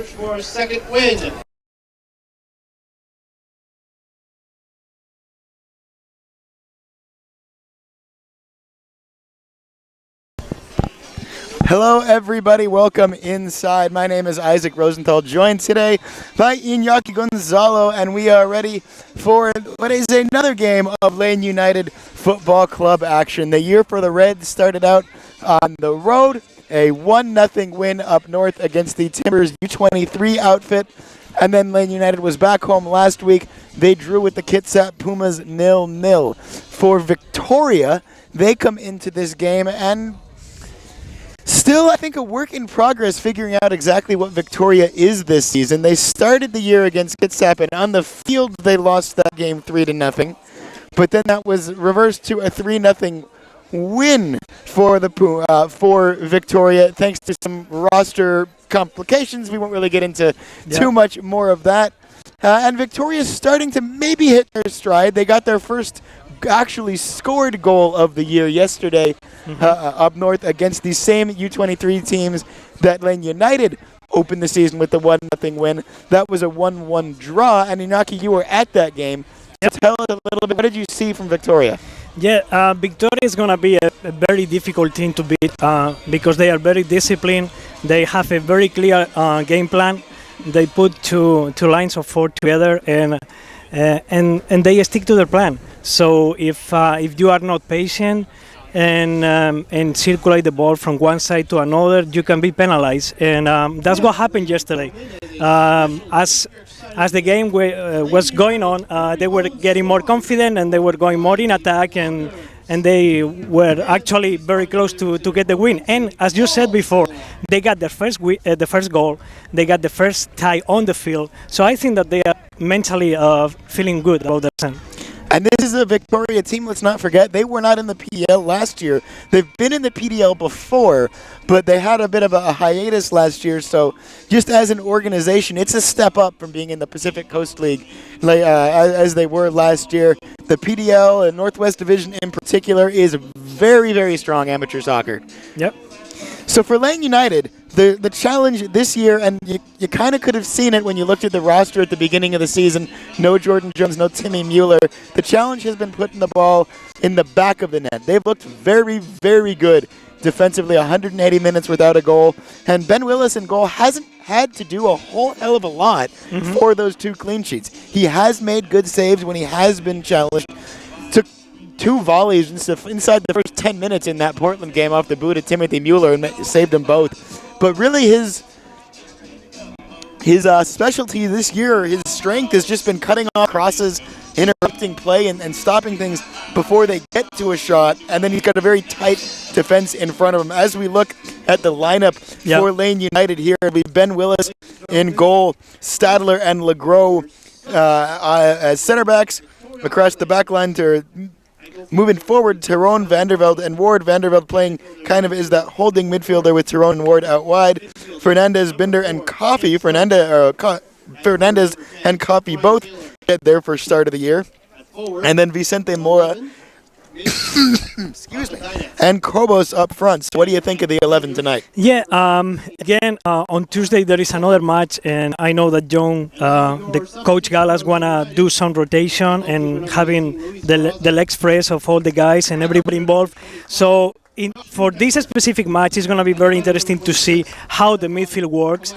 for a second win. Hello everybody, welcome inside. My name is Isaac Rosenthal, joined today by Iñaki Gonzalo, and we are ready for what is another game of Lane United Football Club action. The year for the Reds started out on the road, a 1-0 win up north against the Timbers U23 outfit, and then Lane United was back home last week. They drew with the Kitsap Pumas 0-0. For Victoria, they come into this game and still, I think, a work in progress figuring out exactly what Victoria is this season. They started the year against Kitsap, and on the field they lost that game 3-0. But then that was reversed to a 3-0 win for for Victoria, thanks to some roster complications. We won't really get into too much more of that. And Victoria's starting to maybe hit their stride. They got their first actually scored goal of the year yesterday up north against the same U23 teams that Lane United opened the season with the 1-0 win. That was a 1-1 draw, and Iñaki, you were at that game. So tell us a little bit, what did you see from Victoria? Yeah, Victoria is going to be a very difficult team to beat because they are very disciplined. They have a very clear game plan. They put two lines of four together, and they stick to their plan. So if you are not patient and circulate the ball from one side to another, you can be penalized, and that's what happened yesterday. As the game was going on, they were getting more confident and they were going more in attack, and they were actually very close to get the win. And as you said before, they got the first goal, they got the first tie on the field. So I think that they are mentally feeling good about themselves. And this is a Victoria team, let's not forget, they were not in the PDL last year. They've been in the PDL before, but they had a bit of a hiatus last year. So just as an organization, it's a step up from being in the Pacific Coast League as they were last year. The PDL and Northwest Division in particular is very, very strong amateur soccer. Yep. So for Lane United, the challenge this year, and you kind of could have seen it when you looked at the roster at the beginning of the season, no Jordan Jones, no Timmy Mueller. The challenge has been putting the ball in the back of the net. They've looked very, very good defensively, 180 minutes without a goal. And Ben Willis in goal hasn't had to do a whole hell of a lot for those two clean sheets. He has made good saves when he has been challenged. Took two volleys inside the first 10 minutes in that Portland game off the boot of Timothy Mueller and saved them both. But really his specialty this year, his strength has just been cutting off crosses, interrupting play, and stopping things before they get to a shot. And then he's got a very tight defense in front of him. As we look at the lineup for Lane United here, we have Ben Willis in goal, Stadler and Legros as center backs. Across the back line to moving forward, Tyrone Vanderveld and Ward. Vanderveld playing kind of is that holding midfielder with Tyrone and Ward out wide. Fernandez, Binder, and Coffey. Fernandez and Coffey both get their first start of the year. And then Vicente Mora excuse me, and Kobos up front. So what do you think of the 11 tonight? Yeah, again, on Tuesday there is another match, and I know that John, the coach Galas, wanna do some rotation and having the legs fresh of all the guys and everybody involved. So for this specific match, it's going to be very interesting to see how the midfield works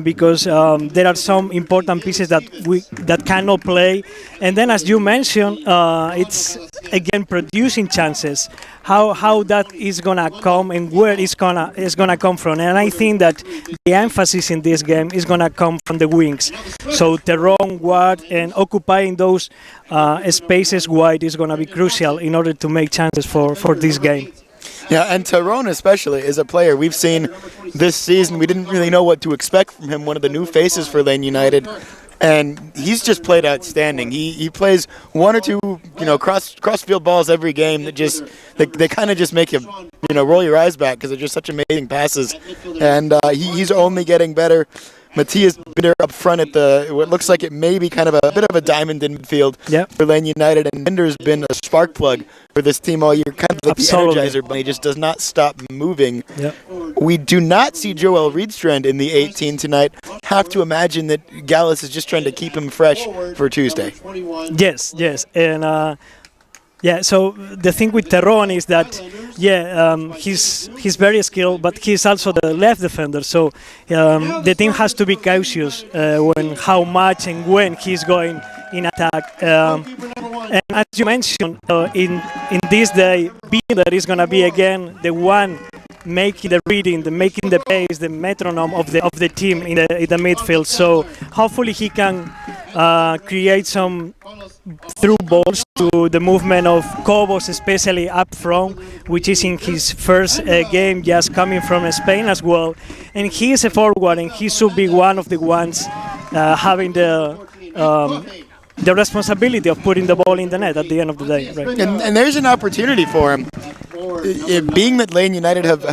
because there are some important pieces that cannot play. And then, as you mentioned, it's again producing chances. How that is going to come and where it's gonna come from. And I think that the emphasis in this game is going to come from the wings. So Tyrone, Ward, and occupying those spaces wide is going to be crucial in order to make chances for this game. Yeah, and Tyrone especially is a player we've seen this season. We didn't really know what to expect from him, one of the new faces for Lane United. And he's just played outstanding. He plays one or two, cross-field balls every game that just they kind of just make you, roll your eyes back because they're just such amazing passes. And he's only getting better. Matthias Binder up front at what looks like it may be kind of a bit of a diamond in midfield for Lane United, and Binder's been a spark plug for this team all year, kind of like the Energizer Bunny, just does not stop moving. We do not see Joel Riedstrand in the 18 tonight. Have to imagine that Gallus is just trying to keep him fresh for Tuesday. Yes, and yeah, so the thing with Terron is that, he's very skilled, but he's also the left defender. So the team has to be cautious when how much and when he's going in attack. And as you mentioned, in this day, Binder is going to be again the one making the reading, making the pace, the metronome of the team in the midfield. So hopefully he can create some through balls to the movement of Cobos, especially up front, which is in his first game, just coming from Spain as well. And he is a forward, and he should be one of the ones having the responsibility of putting the ball in the net at the end of the day. Right? And there's an opportunity for him. Being that Lane United have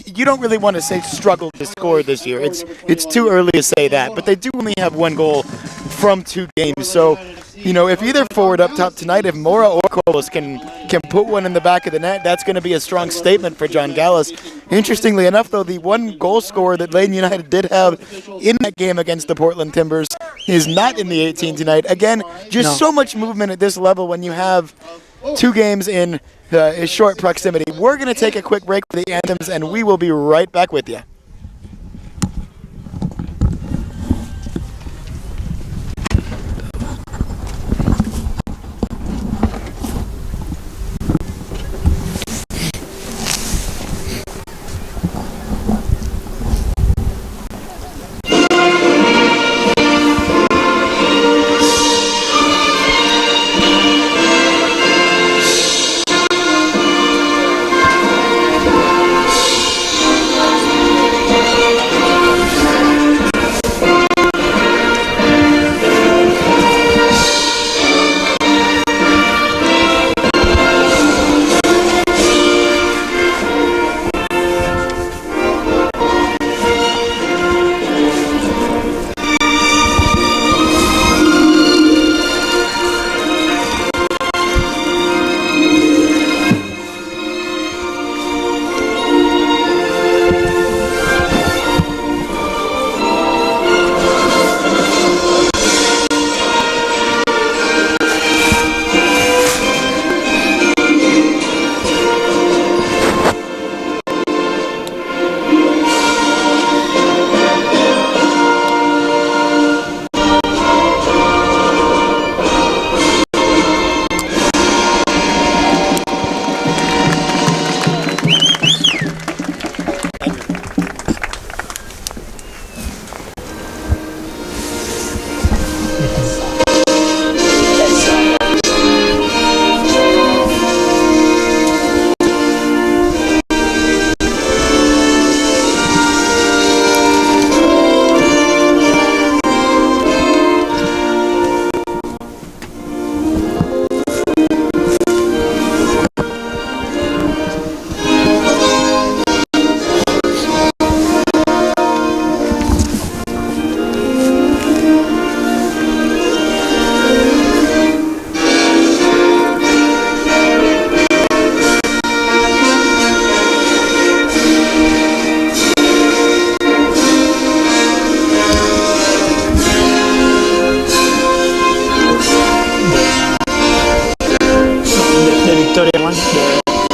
you don't really want to say struggled to score this year. It's too early to say that, but they do only have one goal from 2 games. So, if either forward up top tonight, if Mora or Cobos can put one in the back of the net, that's going to be a strong statement for John Gallus. Interestingly enough, though, the one goal scorer that Lane United did have in that game against the Portland Timbers is not in the 18 tonight. Again, just so much movement at this level when you have 2 games in short proximity. We're going to take a quick break for the anthems, and we will be right back with you.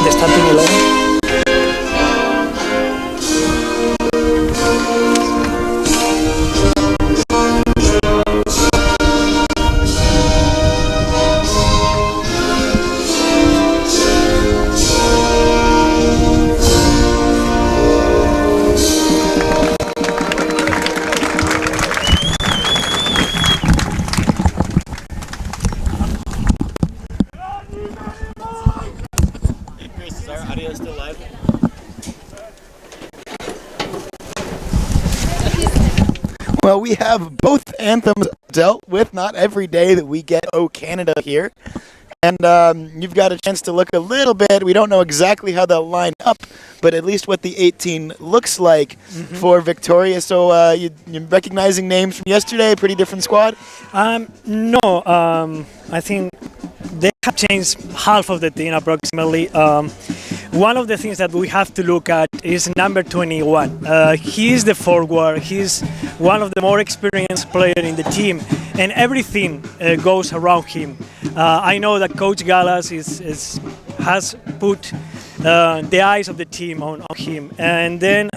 the starting 11. Well, we have both anthems dealt with. Not every day that we get "Oh Canada" here. And you've got a chance to look a little bit. We don't know exactly how they'll line up, but at least what the 18 looks like for Victoria. So you're recognizing names from yesterday, pretty different squad? No, I think they have changed half of the team approximately. One of the things that we have to look at is number 21. He is the forward. He's one of the more experienced players in the team, and everything goes around him. I know that Coach Gallas has put the eyes of the team on him, and then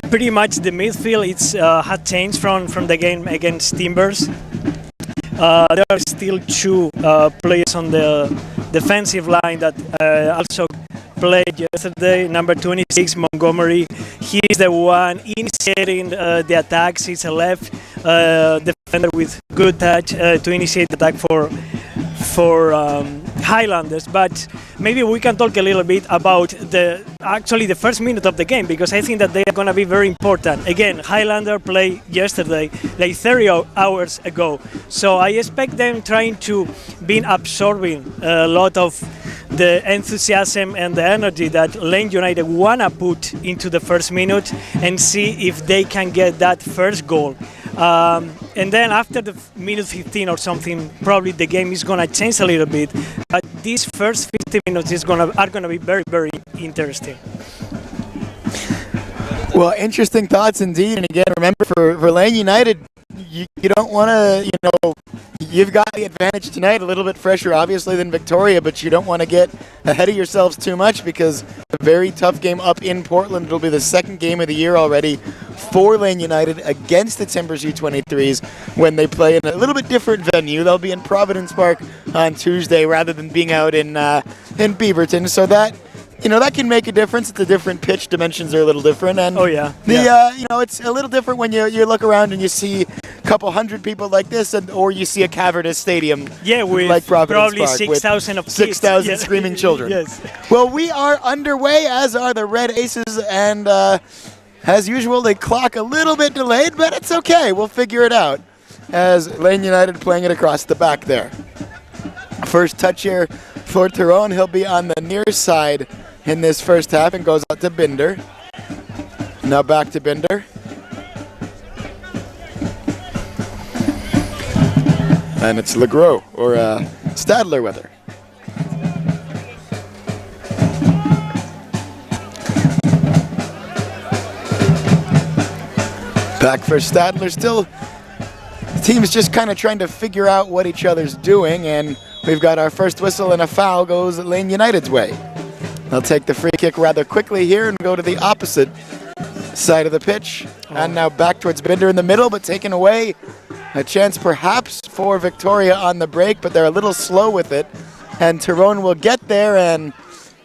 pretty much the midfield had changed from the game against Timbers. There are still two players on the defensive line that also played yesterday. Number 26, Montgomery. He is the one initiating the attacks. He's a left defender with good touch to initiate the attack for Highlanders. But maybe we can talk a little bit about the first minute of the game, because I think that they are going to be very important. Again, Highlander played yesterday, like 30 hours ago. So I expect them trying to be absorbing a lot of the enthusiasm and the energy that Lane United want to put into the first minute and see if they can get that first goal. And then after the minute 15 or something, probably the game is going to change a little bit. But these first 50 minutes are going to be very, very interesting. Well, interesting thoughts indeed. And again, remember, for Lane United, you don't want to, you've got the advantage tonight, a little bit fresher, obviously, than Victoria, but you don't want to get ahead of yourselves too much, because a very tough game up in Portland. It'll be the second game of the year already for Lane United against the Timbers U23s when they play in a little bit different venue. They'll be in Providence Park on Tuesday rather than being out in Beaverton. So that, that can make a difference. It's a different pitch. Dimensions are a little different. And it's a little different when you look around and you see a couple hundred people like this, or you see a cavernous stadium with like Providence probably Park 6,000 of kids. 6,000 screaming children. Yes. Well, we are underway, as are the Red Aces, and as usual, they clock a little bit delayed, but it's okay. We'll figure it out, as Lane United playing it across the back there. First touch here for Tyrone. He'll be on the near side in this first half and goes out to Binder. Now back to Binder. And it's Legros, or Stadler weather. Back for Stadler. Still, the team's just kind of trying to figure out what each other's doing, and we've got our first whistle, and a foul goes Lane United's way. They'll take the free kick rather quickly here and go to the opposite side of the pitch. And now back towards Binder in the middle, but taken away. A chance perhaps for Victoria on the break, but they're a little slow with it. And Tyrone will get there, and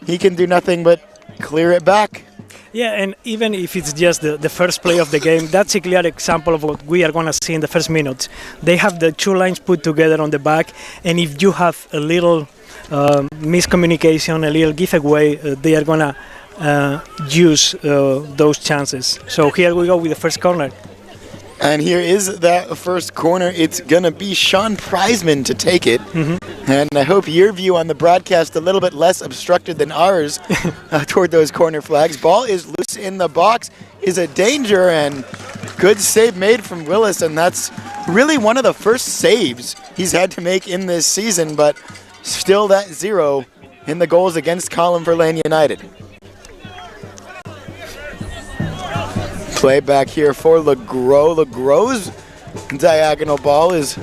he can do nothing but clear it back. Yeah, and even if it's just the first play of the game, that's a clear example of what we are going to see in the first minutes. They have the two lines put together on the back, and if you have a little miscommunication, a little giveaway, they are going to use those chances. So here we go with the first corner. And here is that first corner. It's going to be Sean Prizeman to take it. And I hope your view on the broadcast a little bit less obstructed than ours toward those corner flags. Ball is loose in the box, is a danger, and good save made from Willis. And that's really one of the first saves he's had to make in this season, but still that 0 in the goals against column for Lane United. Play back here for Legros. Legros's diagonal ball is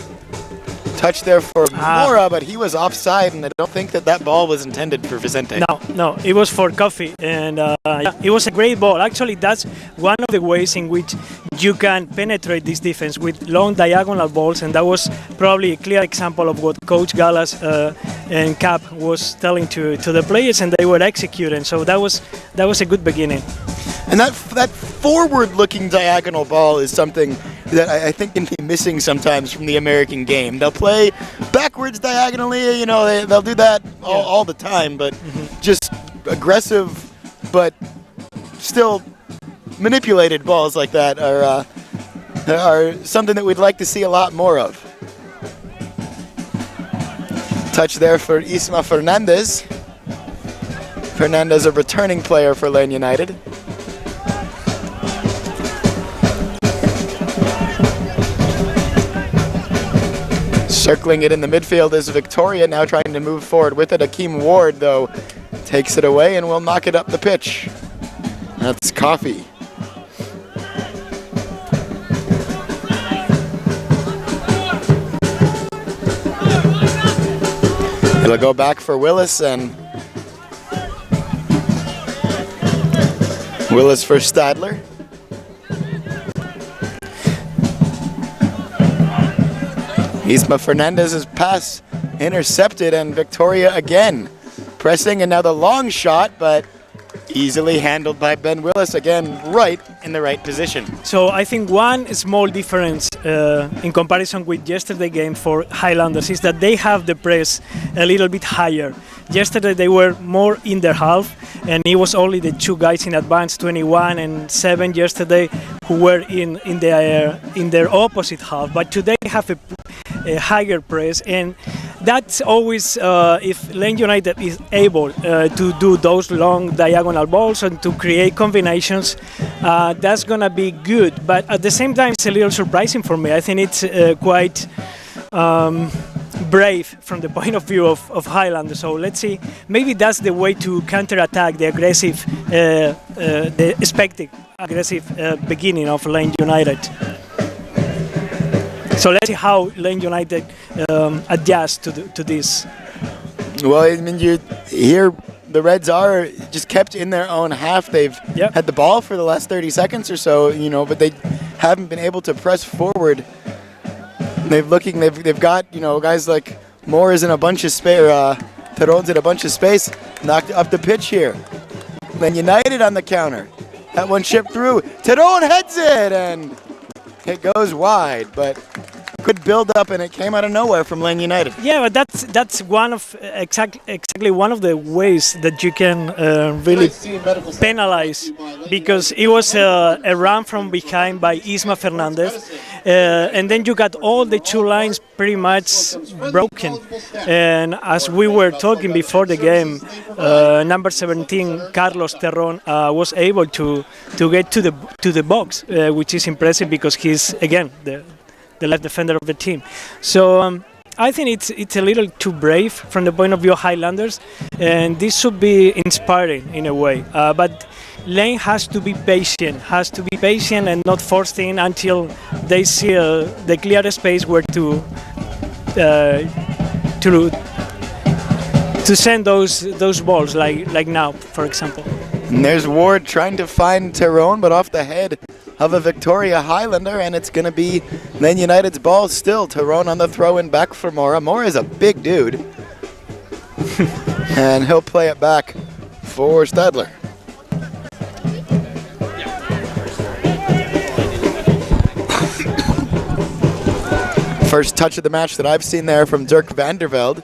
touched there for Mora, but he was offside, and I don't think that ball was intended for Vicente. No, it was for Coffee, and it was a great ball. Actually, that's one of the ways in which you can penetrate this defense with long diagonal balls, and that was probably a clear example of what Coach Gallas and Cap was telling to the players, and they were executing. So that was a good beginning. And that forward-looking diagonal ball is something that I think can be missing sometimes from the American game. They'll play backwards diagonally, they'll do that all the time, but just aggressive, but still manipulated balls like that are something that we'd like to see a lot more of. Touch there for Isma Fernandez. Fernandez, a returning player for Lane United. Circling it in the midfield is Victoria, now trying to move forward with it. Akeem Ward, though, takes it away and will knock it up the pitch. That's Coffee. It'll go back for Willis, and Willis for Stadler. Isma Fernandez's pass intercepted, and Victoria again pressing, and now the long shot, but easily handled by Ben Willis, again right in the right position. So I think one small difference in comparison with yesterday game for Highlanders is that they have the press a little bit higher. Yesterday they were more in their half, and it was only the two guys in advance, 21 and 7 yesterday, who were in their opposite half. But today they have a higher press, and that's always if Lane United is able to do those long diagonal balls and to create combinations, that's gonna be good. But at the same time, it's a little surprising for me. I think it's quite brave from the point of view of Highlanders. So let's see. Maybe that's the way to counter-attack the aggressive, the expected aggressive beginning of Lane United. So let's see how Lane United adjusts to this. Well, I mean, you here the Reds are just kept in their own half. They've had the ball for the last 30 seconds or so, you know, but they haven't been able to press forward. They've got, you know, guys like Moore is in a bunch of space, Teron's in a bunch of space, knocked up the pitch here. Lane United on the counter. That one shipped through. Teron heads it, and it goes wide, but good build up, and it came out of nowhere from Lane United. Yeah, but that's one of exactly one of the ways that you can really penalize, because it was a run from behind by Isma Fernandez, and then you got all the two lines pretty much broken. And as we were talking before the game, number 17 Carlos Terron was able to get to the box, which is impressive because he's again the left defender of the team. So I think it's a little too brave from the point of view of Highlanders, and this should be inspiring in a way. But Lane has to be patient, and not forced in until they see the clear space where to send those balls, like now, for example. And there's Ward trying to find Teron, but off the head of a Victoria Highlander, and it's going to be Lane United's ball still. Teron on the throw-in back for Mora. Mora is a big dude. And he'll play it back for Stadler. First touch of the match that I've seen there from Dirk Vandervelde.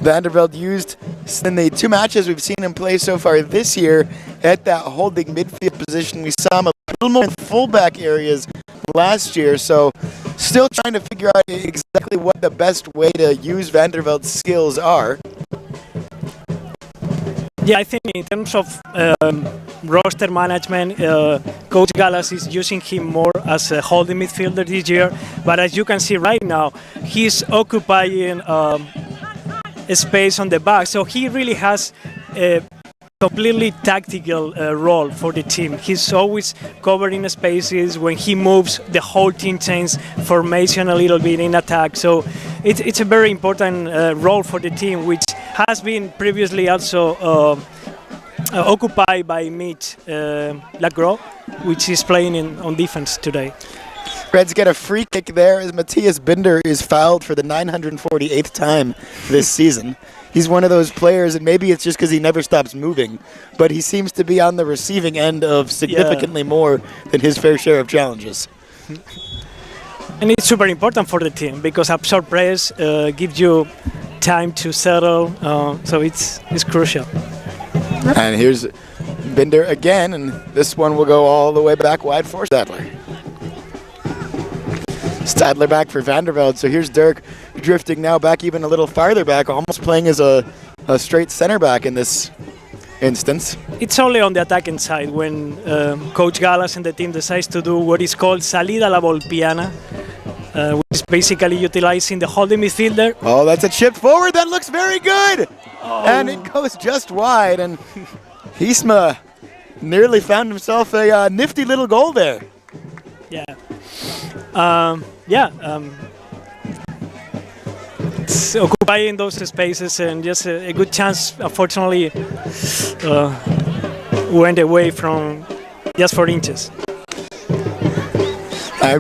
Vandervelde used in the two matches we've seen him play so far this year at that holding midfield position. We saw him a little more in fullback areas last year, so still trying to figure out exactly what the best way to use Vandervelde's skills are. Yeah, I think in terms of roster management, Coach Gallas is using him more as a holding midfielder this year, but as you can see right now, he's occupying space on the back, so he really has a completely tactical role for the team. He's always covering spaces. When he moves, the whole team changes formation a little bit in attack, so it's a very important role for the team, which has been previously also occupied by Mitch Lacroix, which is playing on defense today. Reds get a free kick there as Matthias Binder is fouled for the 948th time this season. He's one of those players, and maybe it's just because he never stops moving, but he seems to be on the receiving end of significantly more than his fair share of challenges. And it's super important for the team because absorb press gives you time to settle, so it's crucial. And here's Binder again, and this one will go all the way back wide for Stadler. Stadler back for Vandervelde. So here's Dirk drifting now back even a little farther back, almost playing as a straight center back in this instance. It's only on the attacking side when Coach Gallas and the team decides to do what is called salida la volpiana, which is basically utilizing the holding midfielder. Oh, that's a chip forward. That looks very good. Oh. And it goes just wide. And Isma nearly found himself a nifty little goal there. Yeah. It's occupying those spaces and just a good chance, unfortunately, went away from just 4 inches.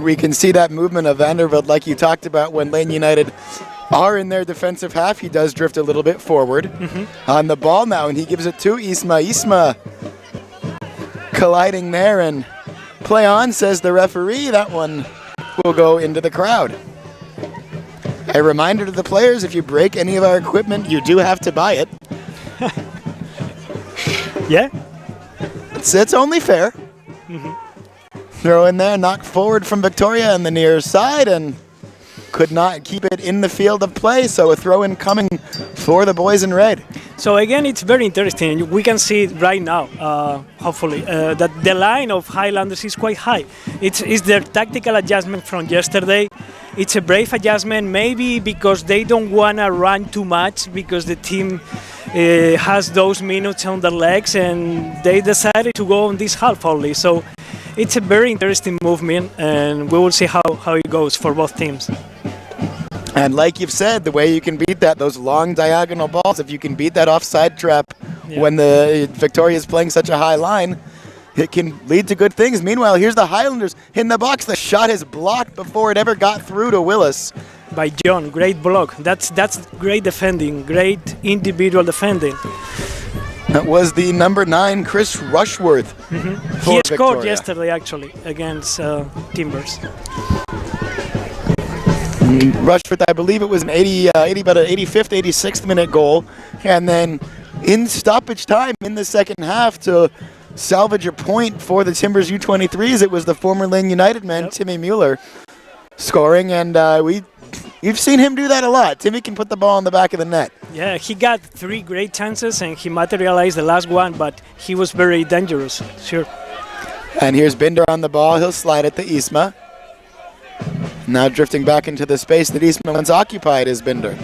We can see that movement of Vandervelde like you talked about when Lane United are in their defensive half. He does drift a little bit forward on the ball now, and he gives it to Isma. Isma colliding there, and play on, says the referee. That one will go into the crowd. A reminder to the players, if you break any of our equipment, you do have to buy it. Yeah? It's only fair. Throw in there, knocked forward from Victoria on the near side, and could not keep it in the field of play, so a throw-in coming for the boys in red. So again, it's very interesting. We can see it right now, hopefully, that the line of Highlanders is quite high. It's their tactical adjustment from yesterday. It's a brave adjustment, maybe because they don't want to run too much, because the team has those minutes on their legs, and they decided to go on this half only. So it's a very interesting movement, and we will see how it goes for both teams. And like you've said, the way you can beat that, those long diagonal balls, if you can beat that offside trap when the Victoria is playing such a high line, it can lead to good things. Meanwhile, here's the Highlanders in the box. The shot is blocked before it ever got through to Willis. By John, great block. That's great defending, great individual defending. That was the number 9, Chris Rushworth. He scored yesterday, actually, against Timbers. Rushworth, I believe it was an 85th, 86th minute goal. And then in stoppage time in the second half to salvage a point for the Timbers U23s, it was the former Lane United man, Timmy Mueller, scoring. And you've seen him do that a lot. Timmy can put the ball in the back of the net. Yeah, he got 3 great chances and he materialized the last one, but he was very dangerous, sure. And here's Binder on the ball. He'll slide it to Isma. Now drifting back into the space that Isma once occupied is Binder.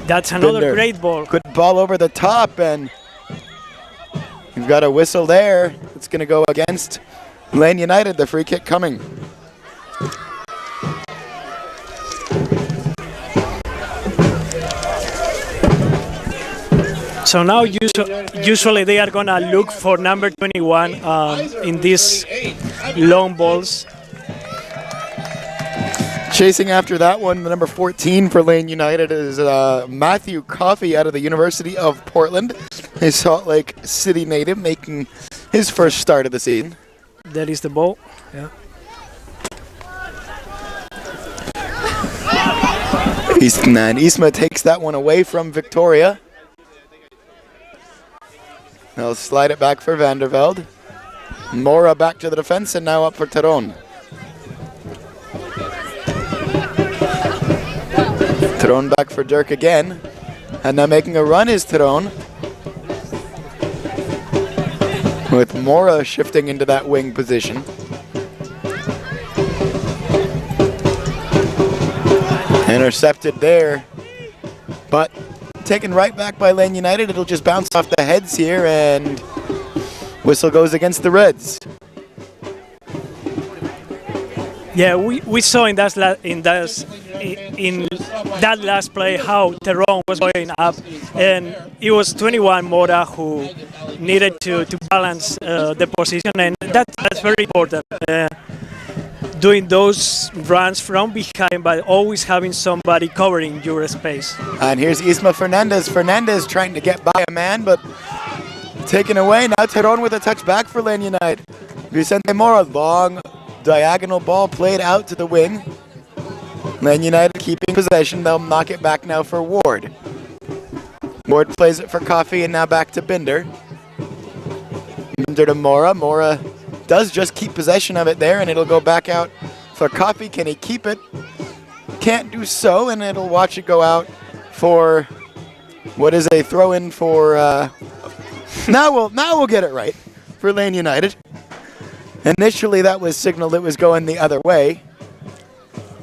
That's another Binder. Great ball. Good ball over the top, and you've got a whistle there. It's going to go against Lane United, the free kick coming. So now usually they are going to look for number 21 in these long balls. Chasing after that one, the number 14 for Lane United is Matthew Coffey out of the University of Portland, a Salt Lake City native, making his first start of the season. That is the ball. Yeah. Isma takes that one away from Victoria. They'll slide it back for Vandervelde. Mora back to the defense, and now up for Teron. Teron back for Dirk again. And now making a run is Teron. With Mora shifting into that wing position. Intercepted there. But taken right back by Lane United. It'll just bounce off the heads here, and whistle goes against the Reds. Yeah, we saw in that last play how Teron was going up, and it was 21 Mora who needed to balance the position, and that's very important. Doing those runs from behind, but always having somebody covering your space. And here's Isma Fernandez. Fernandez trying to get by a man, but taken away. Now Teron with a touch back for Lane United. Vicente Mora, long diagonal ball played out to the wing. Lane United keeping possession. They'll knock it back now for Ward. Ward plays it for Coffey, and now back to Binder. Binder to Mora. Mora does just keep possession of it there, and it'll go back out for Coffee. Can he keep it? Can't do so, and it'll watch it go out for what is a throw-in for. Now we'll get it right for Lane United. Initially, that was signaled it was going the other way,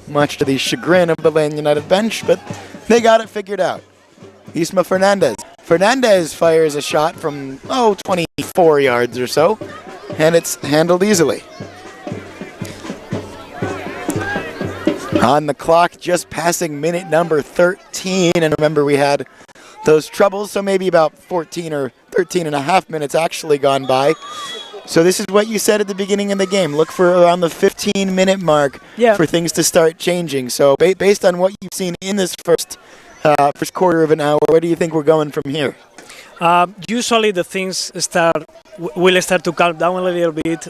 much to the chagrin of the Lane United bench, but they got it figured out. Isma Fernandez. Fernandez fires a shot from 24 yards or so, and it's handled easily. On the clock, just passing minute number 13, and remember we had those troubles, so maybe about 14 or 13 and a half minutes actually gone by. So this is what you said at the beginning of the game. Look for around the 15-minute mark for things to start changing. So based on what you've seen in this first quarter of an hour, where do you think we're going from here? Usually the things will start to calm down a little bit.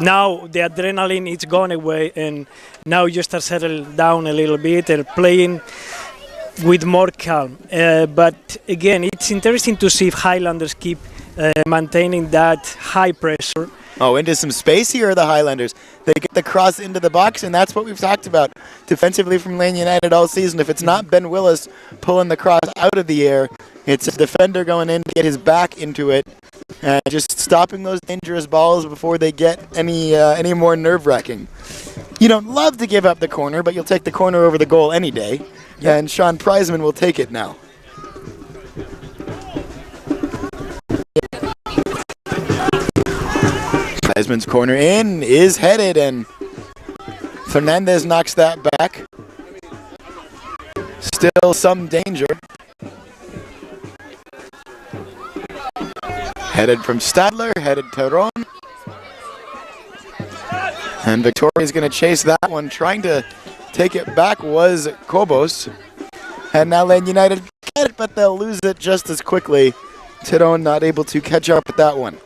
Now the adrenaline is gone away, and now you start settle down a little bit and playing with more calm. But again, it's interesting to see if Highlanders keep maintaining that high pressure. Into some space here are the Highlanders. They get the cross into the box, and that's what we've talked about defensively from Lane United all season. If it's not Ben Willis pulling the cross out of the air, it's a defender going in to get his back into it, and just stopping those dangerous balls before they get any more nerve-wracking. You don't love to give up the corner, but you'll take the corner over the goal any day, and Sean Prizeman will take it now. Prizeman's corner in is headed, and Fernandez knocks that back. Still some danger. Headed from Stadler, headed to Ron. And Victoria's going to chase that one. Trying to take it back was Kobos. And now Lane United get it, but they'll lose it just as quickly. Tyrone not able to catch up with that one.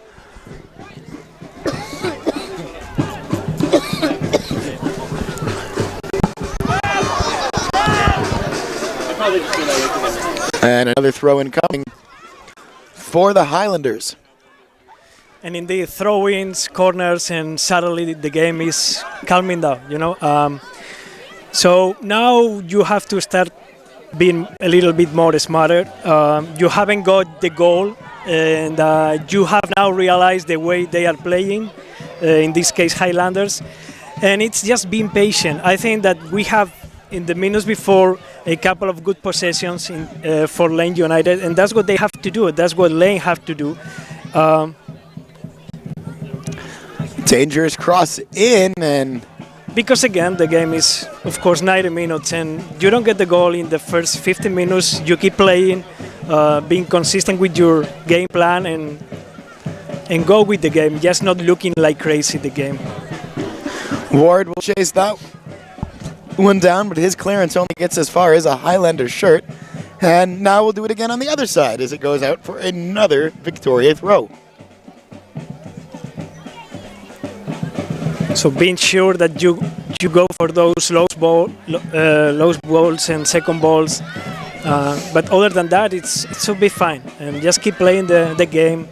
And another throw-in coming for the Highlanders. And indeed, throw-ins, corners, and suddenly the game is calming down, So now you have to start being a little bit more smarter. You haven't got the goal, and you have now realized the way they are playing, in this case Highlanders, and it's just being patient. I think that we have, in the minutes before, a couple of good possessions for Lane United, and that's what they have to do. That's what Lane have to do. Dangerous cross in, and because again the game is of course 90 minutes, and you don't get the goal in the first 15 minutes. You keep playing, being consistent with your game plan, and go with the game, just not looking like crazy the game. Ward will chase that one down, but his clearance only gets as far as a Highlander shirt. And now we'll do it again on the other side as it goes out for another Victoria throw. So being sure that you go for those low balls and second balls, but other than that, it should be fine. And just keep playing the game.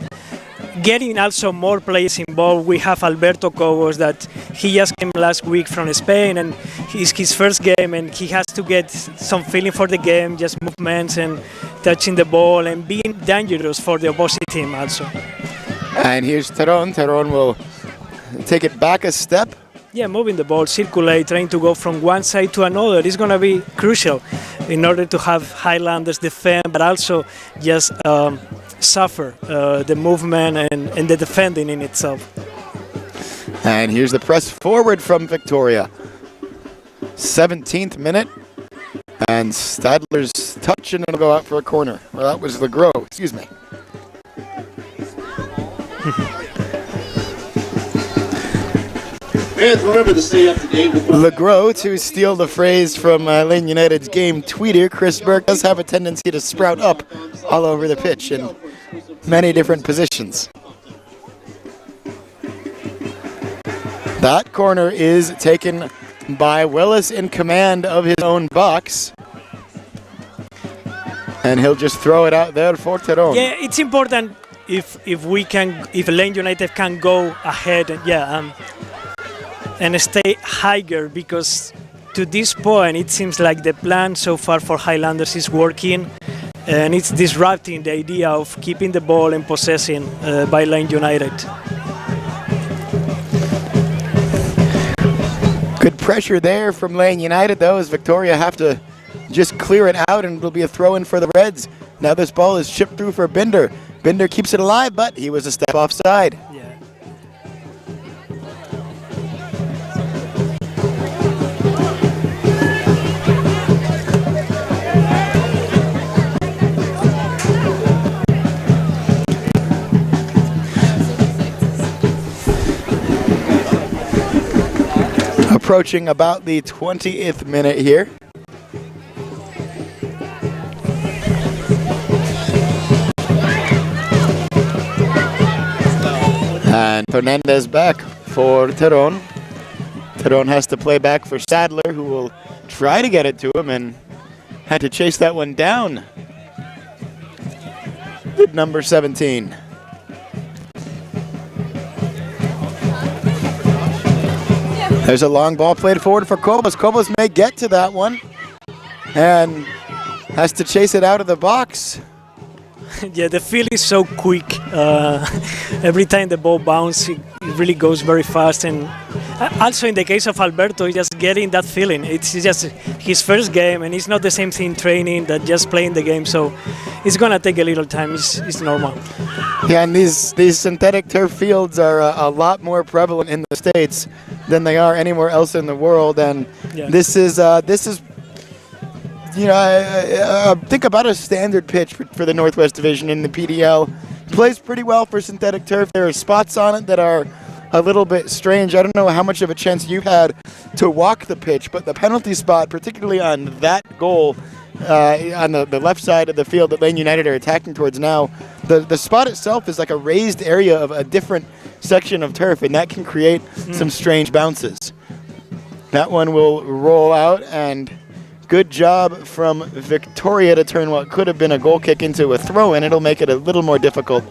Getting also more players involved. We have Alberto Cobos that he just came last week from Spain, and it's his first game, and he has to get some feeling for the game, just movements and touching the ball and being dangerous for the opposite team also. And here's Tyrone. Tyrone will take it back a step. Yeah, moving the ball, circulate, trying to go from one side to another. It's going to be crucial in order to have Highlanders defend, but also just suffer the movement and the defending in itself. And here's the press forward from Victoria. 17th minute. And Stadler's touch, and it'll go out for a corner. Well, that was Legros, excuse me. Fans, remember to stay up to date with Legros, to steal the phrase from Lane United's game tweeter, Chris Burke does have a tendency to sprout up all over the pitch in many different positions. That corner is taken by Willis in command of his own box. And he'll just throw it out there for Tyrone. Yeah, it's important if Lane United can go ahead. And and stay higher, because to this point it seems like the plan so far for Highlanders is working, and it's disrupting the idea of keeping the ball and possessing by Lane United. Good pressure there from Lane United, though, as Victoria have to just clear it out, and it'll be a throw-in for the Reds. Now this ball is chipped through for Binder. Binder keeps it alive, but he was a step offside. Yeah. Approaching about the 20th minute here. And Fernandez back for Terón. Terón has to play back for Sadler, who will try to get it to him and had to chase that one down. With number 17. There's a long ball played forward for Kobos. Kobos may get to that one and has to chase it out of the box. Yeah, the feel is so quick. Every time the ball bounces, it really goes very fast. And also in the case of Alberto, he's just getting that feeling. It's just his first game, and it's not the same thing training that just playing the game. So it's going to take a little time. It's normal. Yeah, and these synthetic turf fields are a lot more prevalent in the States than they are anywhere else in the world. And Yeah. this is you know, think about a standard pitch for the Northwest Division in the PDL. Plays pretty well for synthetic turf. There are spots on it that are a little bit strange. I don't know how much of a chance you've had to walk the pitch, but the penalty spot, particularly on that goal, on the left side of the field that Lane United are attacking towards now, the spot itself is like a raised area of a different section of turf, and that can create some strange bounces. That one will roll out, and good job from Victoria to turn what could have been a goal kick into a throw-in. It'll make it a little more difficult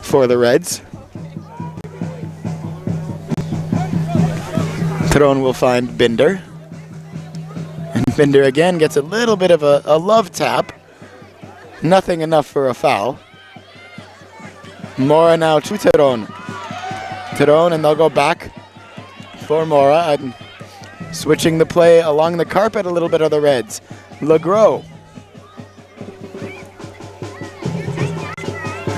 for the Reds. Terón will find Binder. And Binder again gets a little bit of a love tap. Nothing enough for a foul. Mora now to Terón. Terón, and they'll go back for Mora. And switching the play along the carpet a little bit of the Reds. Legros.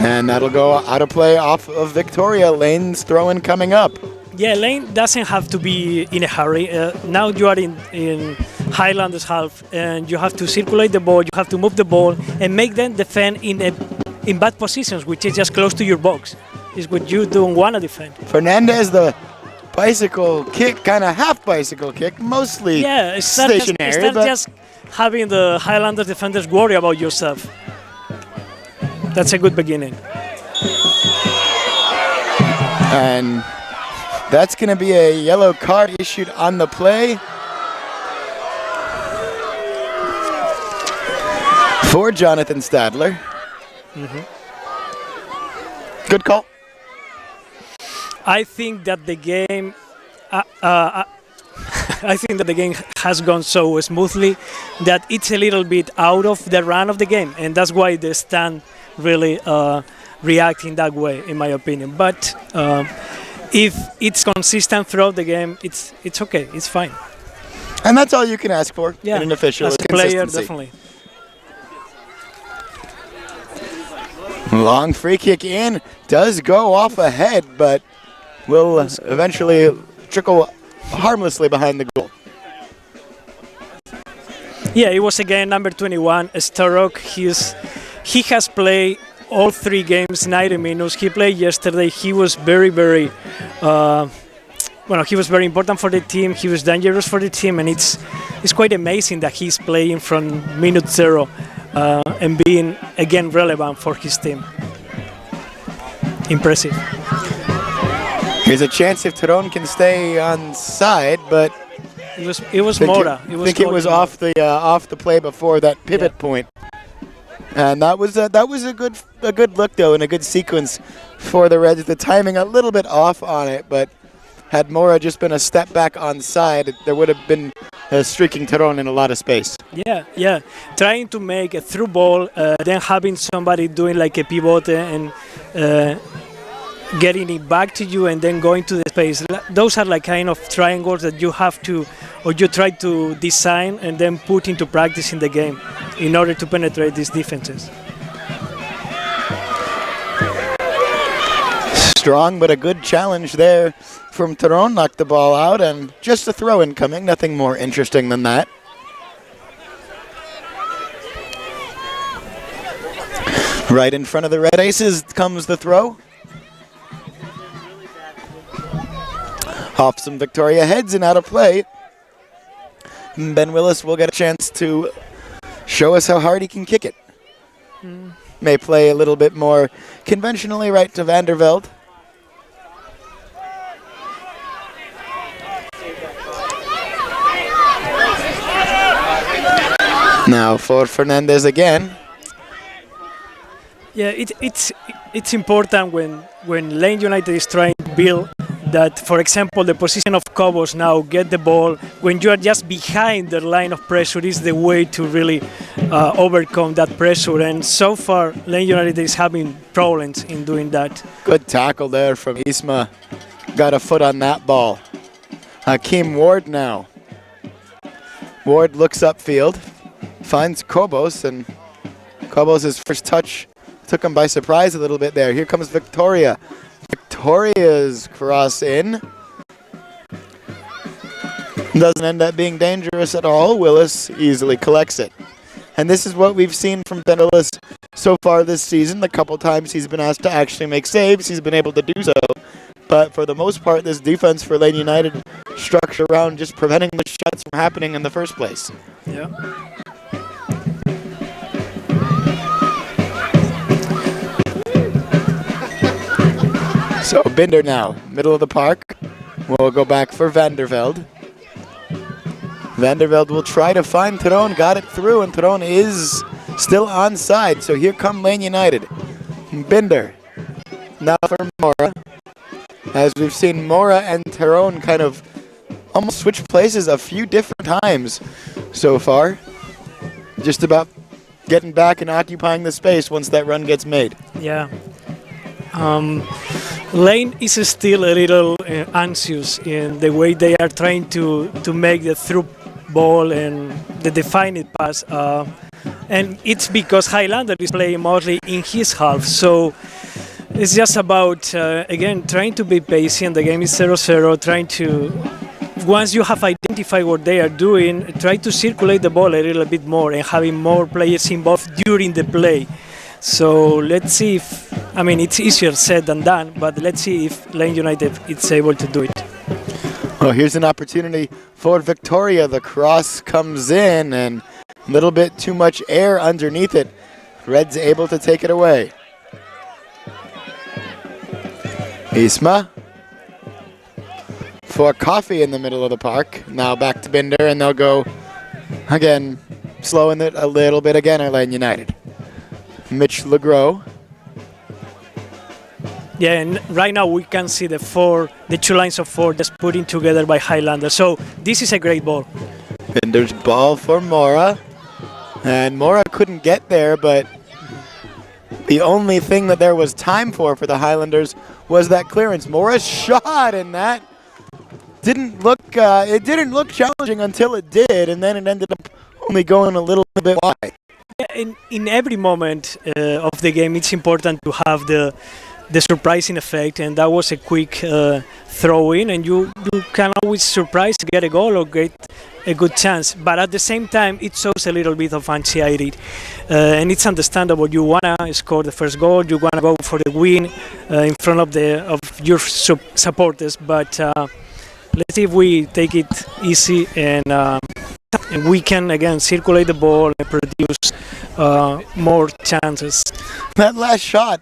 And that'll go out of play off of Victoria. Lane's throw-in coming up. Yeah, Lane doesn't have to be in a hurry. Now you are in Highlanders half, and you have to circulate the ball, you have to move the ball, and make them defend in bad positions, which is just close to your box. Is what you don't want to defend. Fernandez, the bicycle kick, kind of half bicycle kick, mostly stationary. It's not just having the Highlanders defenders worry about yourself. That's a good beginning. And that's going to be a yellow card issued on the play for Jonathan Stadler. Good call. I think that the game, I think that the game has gone so smoothly that it's a little bit out of the run of the game, and that's why the stand really react in that way, in my opinion. But if it's consistent throughout the game, it's okay, it's fine. And that's all you can ask for in an official, as is a player, consistency. definitely. Long free kick in, does go off ahead, but will eventually trickle harmlessly behind the goal. Yeah, it was again number 21, Starok. He has played all 3 games, 90 minutes. He played yesterday. He was very, very, he was very important for the team. He was dangerous for the team, and it's quite amazing that he's playing from minute 0 and being again relevant for his team. Impressive. Here's a chance if Terón can stay on side, but it was Mora. I think it was off the play before that pivot point. And that was a good look though, and a good sequence for the Reds. The timing a little bit off on it, but Had Mora just been a step back on side, there would have been streaking Teron in a lot of space. Yeah. Trying to make a through ball, then having somebody doing like a pivot and getting it back to you and then going to the space. Those are like kind of triangles that you have to, or you try to design and then put into practice in the game in order to penetrate these defenses. Strong, but a good challenge there from Teron. Knocked the ball out, and just a throw incoming. Nothing more interesting than that. Right in front of the Red Aces comes the throw. Off some Victoria heads and out of play. Ben Willis will get a chance to show us how hard he can kick it. May play a little bit more conventionally right to Vanderveld. Now for Fernandez again. Yeah, it's important when Lane United is trying to build that, for example, the position of Cobos now, get the ball, when you are just behind the line of pressure is the way to really overcome that pressure. And so far, Lane United is having problems in doing that. Good tackle there from Isma. Got a foot on that ball. Hakeem Ward now. Ward looks upfield, finds Cobos, and Cobos' first touch took him by surprise a little bit there. Here comes Victoria. Victoria's cross in. Doesn't end up being dangerous at all. Willis easily collects it. And this is what we've seen from Ben Willis so far this season. The couple times he's been asked to actually make saves, he's been able to do so. But for the most part, this defense for Lane United structure around just preventing the shots from happening in the first place. Yeah. So Binder now, middle of the park. We'll go back for Vanderveld. Vanderveld will try to find Teron, got it through, and Teron is still onside. So here come Lane United. Binder. Now for Mora. As we've seen Mora and Teron kind of almost switch places a few different times so far. Just about getting back and occupying the space once that run gets made. Yeah. Lane is still a little anxious in the way they are trying to make the through ball and the defined pass. And it's because Highlander is playing mostly in his half. So it's just about, again, trying to be patient. The game is 0-0, trying to, once you have identified what they are doing, try to circulate the ball a little bit more and having more players involved during the play. So let's see if, I mean, it's easier said than done, but let's see if Lane United is able to do it. Well, here's an opportunity for Victoria. The cross comes in and a little bit too much air underneath it. Red's able to take it away. Isma for Coffee in the middle of the park. Now back to Binder, and they'll go again, slowing it a little bit again at Lane United. Mitch Legros. Yeah, and right now we can see the two lines of four just putting together by Highlander. So this is a great ball. Binder's ball for Mora. And Mora couldn't get there, but the only thing that there was time for the Highlanders was that clearance. Mora's shot, and that didn't look challenging until it did, and then it ended up only going a little bit wide. In every moment of the game, it's important to have the surprising effect, and that was a quick throw-in, and you can always surprise, get a goal or get a good chance. But at the same time, it shows a little bit of anxiety, and it's understandable. You wanna score the first goal, you wanna go for the win in front of your supporters. But let's see if we take it easy and we can again circulate the ball and produce more chances. That last shot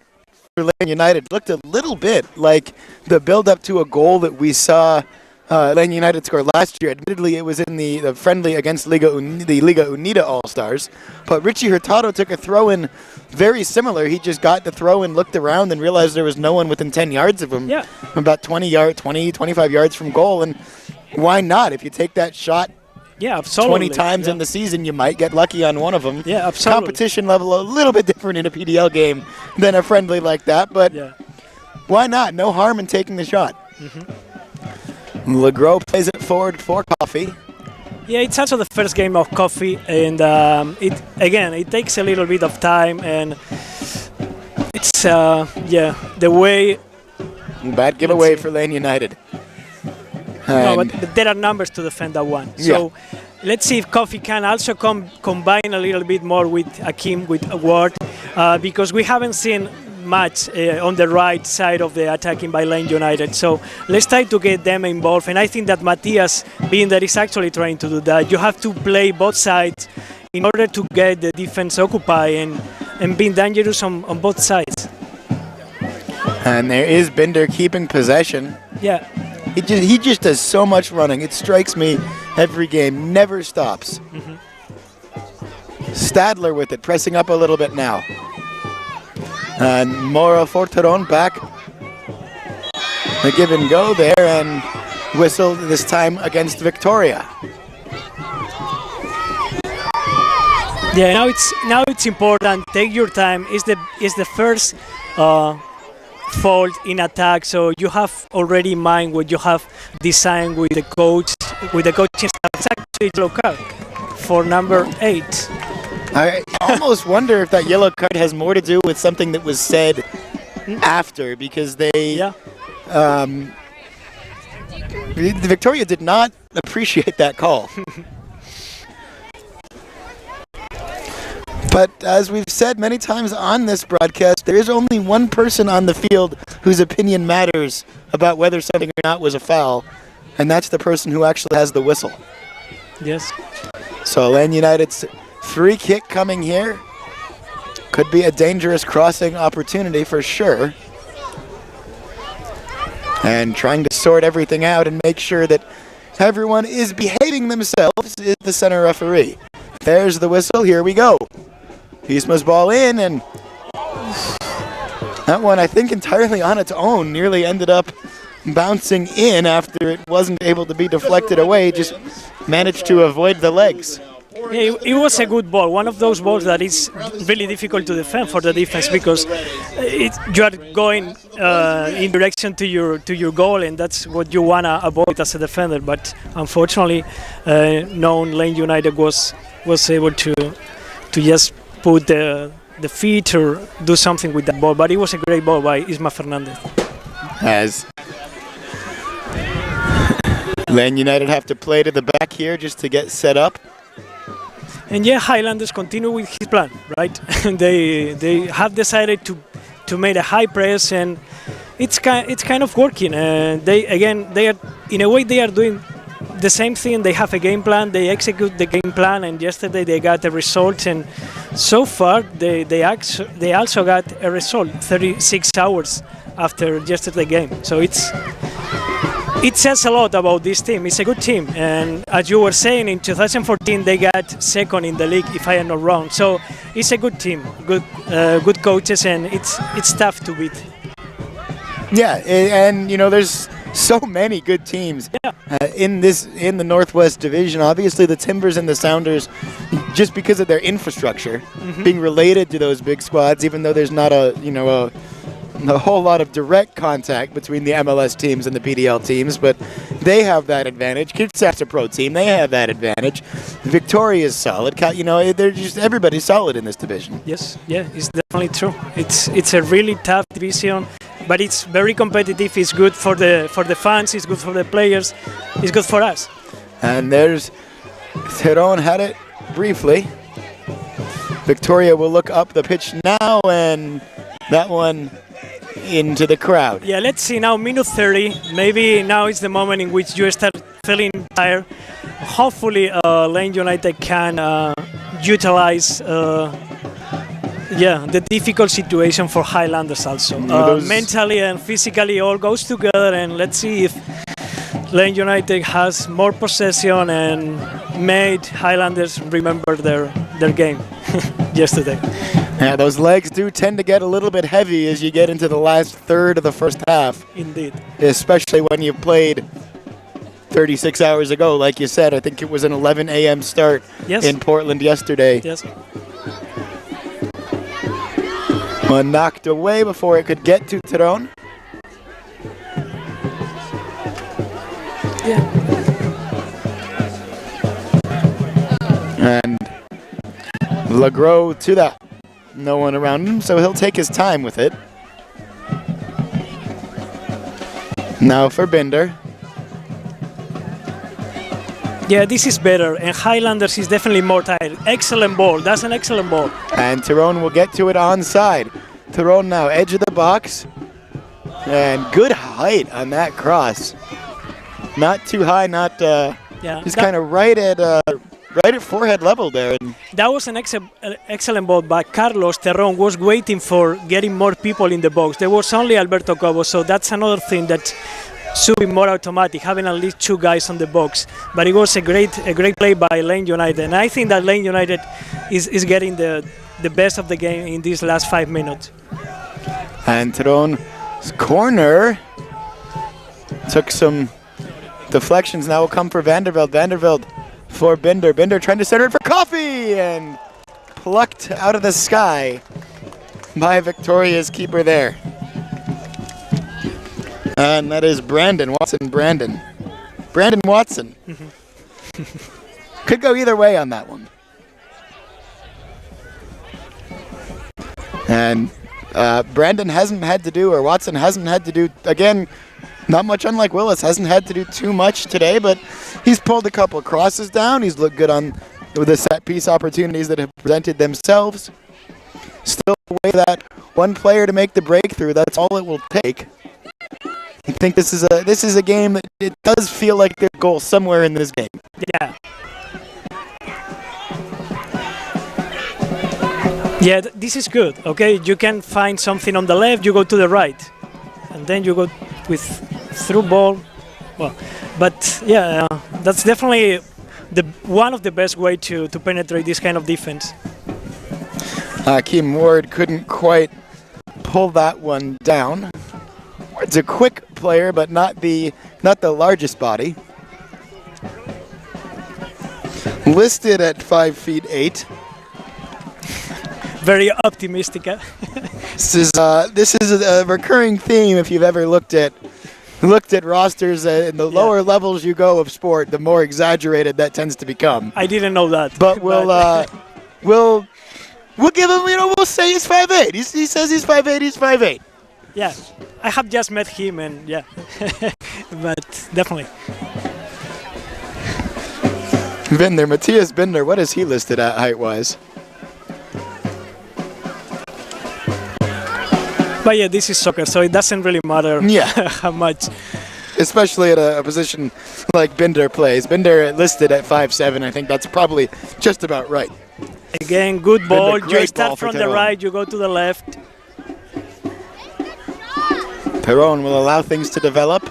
for Lane United looked a little bit like the build-up to a goal that we saw Lane United scored last year. Admittedly, it was in the friendly against the Liga Unida All-Stars. But Richie Hurtado took a throw-in very similar. He just got the throw-in, looked around, and realized there was no one within 10 yards of him. Yeah. About 25 yards from goal. And why not? If you take that shot Yeah, absolutely. 20 times in the season, you might get lucky on one of them. Yeah, absolutely. Competition level a little bit different in a PDL game than a friendly like that, but why not? No harm in taking the shot. Legros plays it forward for Coffee. Yeah, it's also the first game of Coffee, and it takes a little bit of time, and it's the way. Bad giveaway for Lane United. No, but there are numbers to defend that one. So let's see if Coffee can also combine a little bit more with Akim, with Ward, because we haven't seen much on the right side of the attacking by Lane United. So let's try to get them involved. And I think that Matthias, being there, is actually trying to do that. You have to play both sides in order to get the defense occupied and being dangerous on both sides. And there is Binder keeping possession. Yeah. He just does so much running. It strikes me every game, never stops. Stadler with it, pressing up a little bit now. And Mora Forteron back. The give and go there, and whistle this time against Victoria. Yeah, now it's important. Take your time. It's the first fault in attack, so you have already in mind what you have designed with the coaching staff. It's actually yellow card for number 8. I almost wonder if that yellow card has more to do with something that was said after, because Victoria did not appreciate that call. But as we've said many times on this broadcast, there is only one person on the field whose opinion matters about whether something or not was a foul, and that's the person who actually has the whistle. Yes. So Lane United's free kick coming here. Could be a dangerous crossing opportunity for sure. And trying to sort everything out and make sure that everyone is behaving themselves is the center referee. There's the whistle. Here we go. Pisma's ball in, and that one, I think, entirely on its own, nearly ended up bouncing in after it wasn't able to be deflected away. Just managed to avoid the legs. Yeah, it was a good ball. One of those balls that is really difficult to defend for the defense, because you are going in direction to your goal, and that's what you wanna avoid as a defender. But unfortunately, Lane United was able to just put the feet or do something with that ball. But it was a great ball by Isma Fernandez. As Lane United have to play to the back here just to get set up. And yeah, Highlanders continue with his plan, right? they have decided to make a high press, and it's kind of working. They are in a way they are doing the same thing. They have a game plan, they execute the game plan, and yesterday they got a result. And so far they also got a result 36 hours after yesterday's game. So it says a lot about this team. It's a good team, and as you were saying, in 2014 they got second in the league, if I am not wrong. So it's a good team, good coaches, and it's tough to beat. Yeah, and there's so many good teams in the Northwest Division. Obviously, the Timbers and the Sounders, just because of their infrastructure, being related to those big squads, even though there's not a whole lot of direct contact between the MLS teams and the PDL teams, but they have that advantage. Kitsap's a pro team; they have that advantage. Victoria is solid. They're just everybody's solid in this division. Yes, yeah, it's definitely true. It's a really tough division, but it's very competitive. It's good for the fans. It's good for the players. It's good for us. And there's Teron had it briefly. Victoria will look up the pitch now, and that one into the crowd. Yeah, let's see now, minute 30. Maybe now is the moment in which you start feeling tired. Hopefully, Lane United can utilize the difficult situation for Highlanders also. Mentally and physically all goes together, and let's see if Lane United has more possession and made Highlanders remember their game yesterday. Yeah, those legs do tend to get a little bit heavy as you get into the last third of the first half. Indeed. Especially when you've played 36 hours ago, like you said. I think it was an 11 a.m. start in Portland yesterday. Yes. One knocked away before it could get to Tyrone. Yeah. And Legros to that. No one around him, so he'll take his time with it. Now for Binder. Yeah, this is better, and Highlanders is definitely more tired. Excellent ball. That's an excellent ball. And Tyrone will get to it onside. Tyrone now edge of the box. And good height on that cross. Not too high, not just kind of right at forehead level there. That was an excellent ball, but Carlos Terron was waiting for getting more people in the box. There was only Alberto Cobo, so that's another thing that should be more automatic, having at least two guys on the box. But it was a great play by Lane United, and I think that Lane United is getting the best of the game in these last 5 minutes. And Tyrone's corner took some deflections. Now will come for Vanderveld. Vanderveld for Binder. Binder trying to center it for Coffee and plucked out of the sky by Victoria's keeper there. And that is Brandon Watson. Brandon Watson. Could go either way on that one. And Brandon hasn't had to do, or Watson hasn't had to do, again, not much unlike Willis, hasn't had to do too much today, but he's pulled a couple crosses down. He's looked good on the set piece opportunities that have presented themselves. Still away that one player to make the breakthrough. That's all it will take. I think this is a game that it does feel like there's a goal somewhere in this game. Yeah. Yeah, this is good. Okay, you can find something on the left, you go to the right, and then you go with through ball. Well, but yeah, that's definitely one of the best way to penetrate this kind of defense. Keem Ward couldn't quite pull that one down. Ward's a quick player, but not the largest body. Listed at 5'8". Very optimistic. This is a recurring theme if you've ever looked at rosters. In the lower levels you go of sport, the more exaggerated that tends to become. I didn't know that. But we'll give him, we'll say he's 5'8". He says he's 5'8", he's 5'8". Yeah, I have just met him, and yeah, but definitely. Binder, Matthias Binder, what is he listed at height-wise? But yeah, this is soccer, so it doesn't really matter how much. Especially at a position like Binder plays. Binder listed at 5'7". I think that's probably just about right. Again, good ball. Binder, You start from the right, you go to the left. Perron will allow things to develop.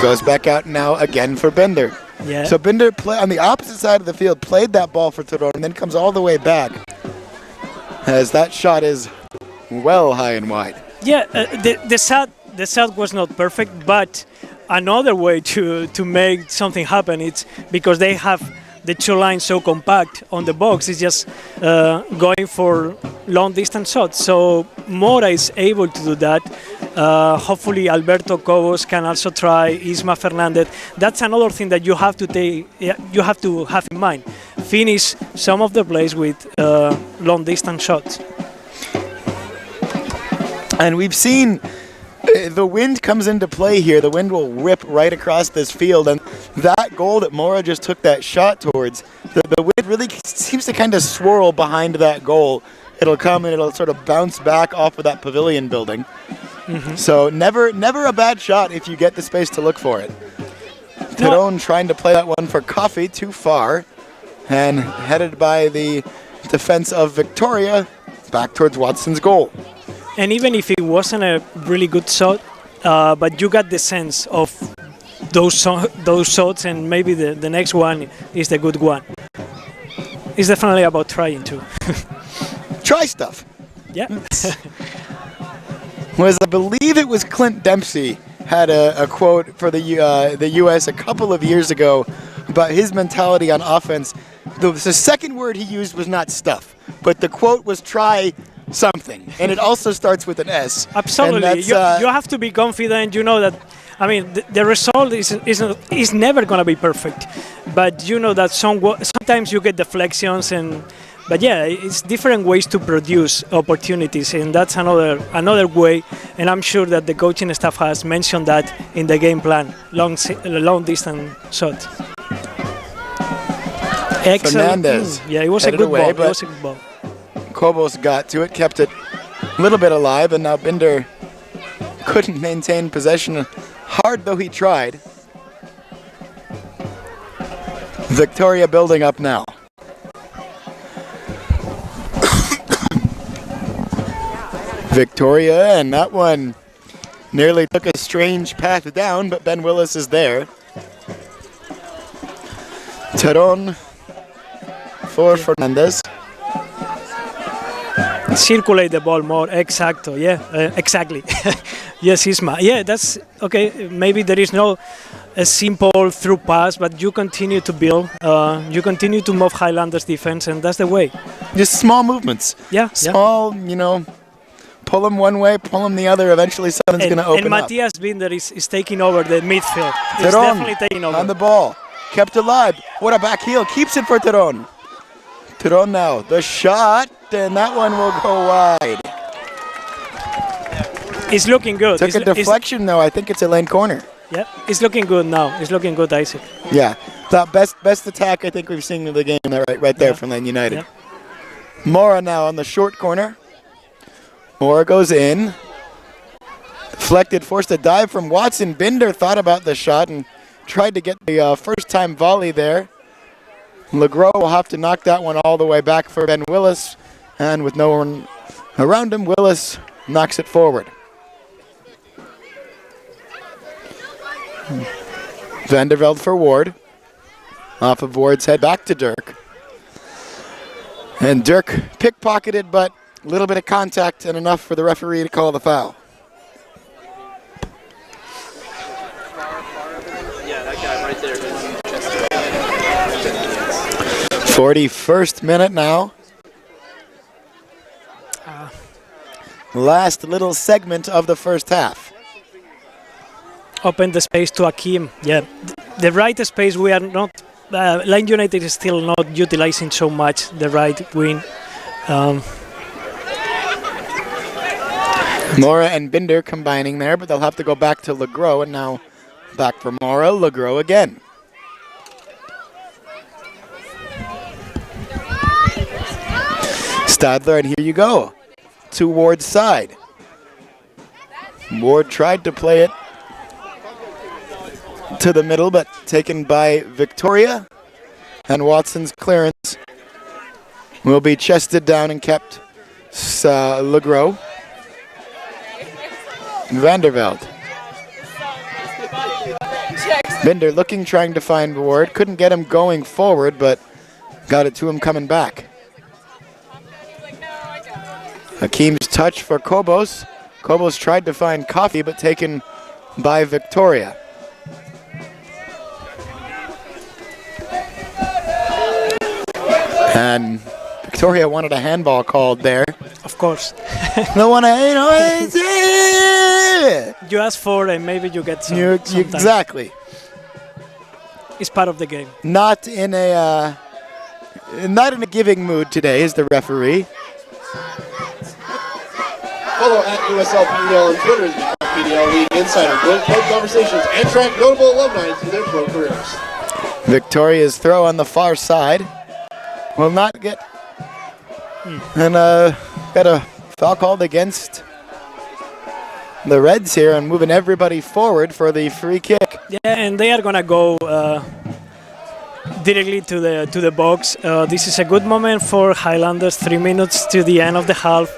Goes back out now again for Binder. Yeah. So Binder on the opposite side of the field played that ball for Perron and then comes all the way back. As that shot is well high and wide. Yeah, the shot was not perfect, but another way to make something happen, it's because they have the two lines so compact on the box, is just going for long distance shots. So Mora is able to do that. Hopefully Alberto Cobos can also try, Isma Fernandez. That's another thing that you have to have in mind. Finish some of the plays with long distance shots. And we've seen the wind comes into play here. The wind will rip right across this field, and that goal that Mora just took that shot towards, the wind really seems to kind of swirl behind that goal. It'll come and it'll sort of bounce back off of that pavilion building. Mm-hmm. So never a bad shot if you get the space to look for it. Tyrone trying to play that one for Coffee, too far, and headed by the defense of Victoria back towards Watson's goal. And even if it wasn't a really good shot, but you got the sense of those shots, and maybe the next one is the good one. It's definitely about trying to. Try stuff. Yeah. I believe it was Clint Dempsey had a quote for the U.S. a couple of years ago about his mentality on offense. The second word he used was not stuff, but the quote was try something, and it also starts with an S. Absolutely. You have to be confident. You know that, I mean, the result is never going to be perfect, but you know that sometimes you get deflections, but yeah, it's different ways to produce opportunities, and that's another way. And I'm sure that the coaching staff has mentioned that in the game plan, long distance shot. Excellent. Fernandez. Yeah, it was a good ball. It was a good ball. Kobos got to it, kept it a little bit alive, and now Binder couldn't maintain possession, hard though he tried. Victoria building up now. Victoria, and that one nearly took a strange path down, but Ben Willis is there. Teron for Fernandez. Circulate the ball more. Exacto. Yeah, exactly. Yes, Isma. Yeah, that's okay. Maybe there is no a simple through pass, but you continue to build. You continue to move Highlanders defense, and that's the way. Just small movements. Yeah. Small, pull them one way, pull them the other. Eventually something's going to open and up. Matthias Binder is taking over the midfield. He's Teron definitely taking over. on the ball. Kept alive. What a back heel. Keeps it for Teron. Teron now. The shot, and that one will go wide. It's looking good. Took a deflection, though. I think it's a lane corner. Yeah, it's looking good now. It's looking good, Isaac. Yeah. The best attack I think we've seen in the game right there from Lane United. Yeah. Mora now on the short corner. Mora goes in. Deflected, forced a dive from Watson. Binder thought about the shot and tried to get the first-time volley there. Legros will have to knock that one all the way back for Ben Willis. And with no one around him, Willis knocks it forward. Vanderveld for Ward. Off of Ward's head, back to Dirk. And Dirk pickpocketed, but a little bit of contact and enough for the referee to call the foul. Yeah, that guy right there. 41st minute now. Last little segment of the first half. Open the space to Akim. Yeah, the right space we are not. Lane United is still not utilizing so much the right wing. Mora and Binder combining there, but they'll have to go back to Legros, and now back for Mora. Legros again. Stadler, and here you go. To Ward's side. Ward tried to play it to the middle, but taken by Victoria. And Watson's clearance will be chested down and kept Legros. Vanderveld. Binder looking, trying to find Ward. Couldn't get him going forward, but got it to him coming back. Hakim's touch for Kobos. Kobos tried to find Coffee, but taken by Victoria. And Victoria wanted a handball called there. Of course. No one, You ask for it, and maybe you get some. Exactly. It's part of the game. Not in a giving mood today is the referee. Follow at USL PDL on Twitter as the PDL League Insider. Build club conversations and track notable alumni through their pro careers. Victoria's throw on the far side will not get. And got a foul called against the Reds here and moving everybody forward for the free kick. Yeah, and they are gonna go directly to the box. This is a good moment for Highlanders. 3 minutes to the end of the half.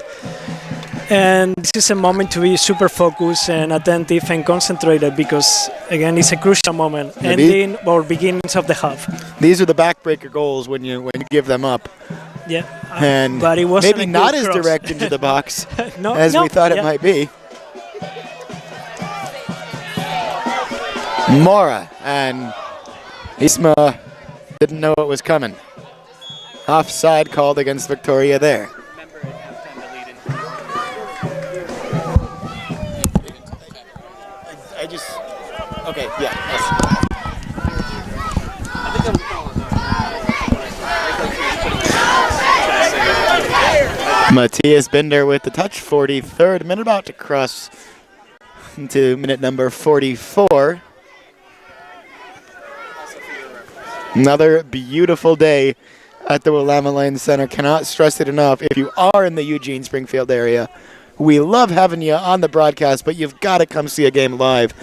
And this is a moment to be super focused and attentive and concentrated because, again, it's a crucial moment, ending or beginnings of the half. These are the backbreaker goals when you give them up. Yeah, And but it wasn't maybe a not good as cross. direct into the box No, as no, we thought it yeah. might be. Mora and Isma didn't know it was coming. Offside called against Victoria there. Okay, yeah. Matthias Binder with the touch, 43rd minute, about to cross into minute number 44. Another beautiful day at the Willamette Lane Center. Cannot stress it enough. If you are in the Eugene Springfield area, we love having you on the broadcast, but you've got to come see a game live.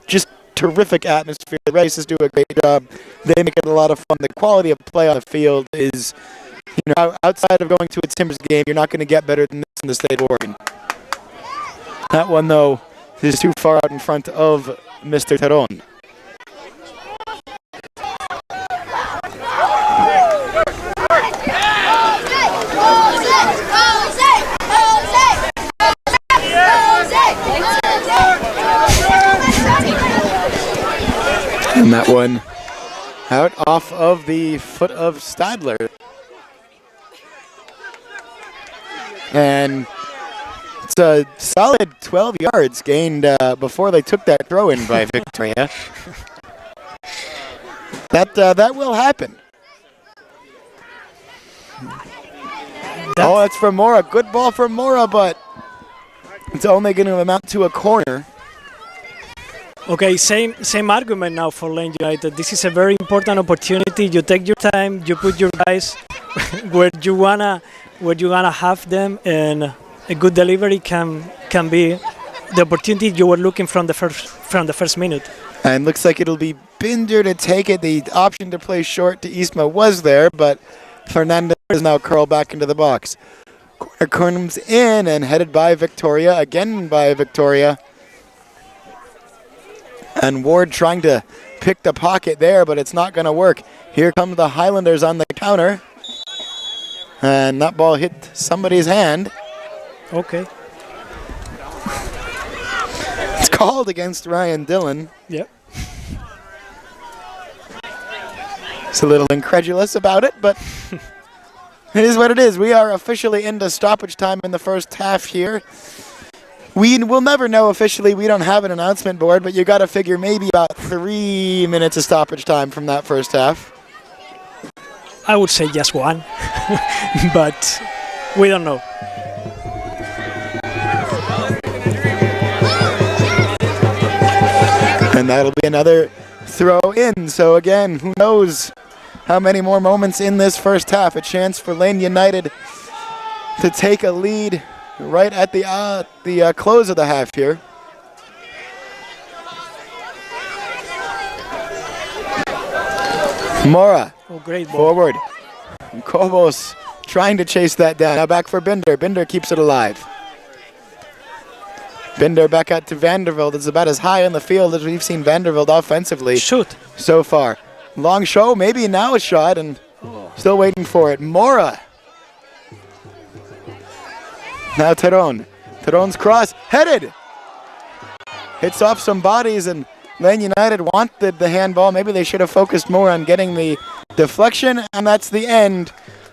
Just terrific atmosphere. The races do a great job. They make it a lot of fun. The quality of play on the field is, outside of going to a Timbers game, you're not going to get better than this in the state of Oregon. That one, though, is too far out in front of Mr. Teron. And that one out off of the foot of Stadler. And it's a solid 12 yards gained before they took that throw in by Victoria. That will happen. That's from Mora. Good ball from Mora, but it's only going to amount to a corner. Okay, same argument now for Lane United. This is a very important opportunity. You take your time, you put your guys where you wanna have them, and a good delivery can be the opportunity you were looking from the first minute. And looks like it'll be Binder to take it. The option to play short to Isma was there, but Fernandez is now curled back into the box. Corner comes in and headed by Victoria, again by Victoria. And Ward trying to pick the pocket there, but it's not going to work. Here come the Highlanders on the counter. And that ball hit somebody's hand. Okay. It's called against Ryan Dillon. Yep. It's a little incredulous about it, but it is what it is. We are officially into stoppage time in the first half here. We will never know officially. We don't have an announcement board, but you got to figure maybe about 3 minutes of stoppage time from that first half. I would say just one, but we don't know. And that'll be another throw in. So again, who knows how many more moments in this first half. A chance for Lane United to take a lead right at the close of the half here. Mora, Great ball. forward. Kobos trying to chase that down. Now back for Binder. Binder keeps it alive. Binder back out to Vandervelde. It's about as high on the field as we've seen Vandervelde offensively Shoot. so far. Long show, maybe now a shot, and still waiting for it. Mora. Now Teron. Teron's cross, headed. Hits off some bodies, and Lane United wanted the handball. Maybe they should have focused more on getting the deflection, and that's the end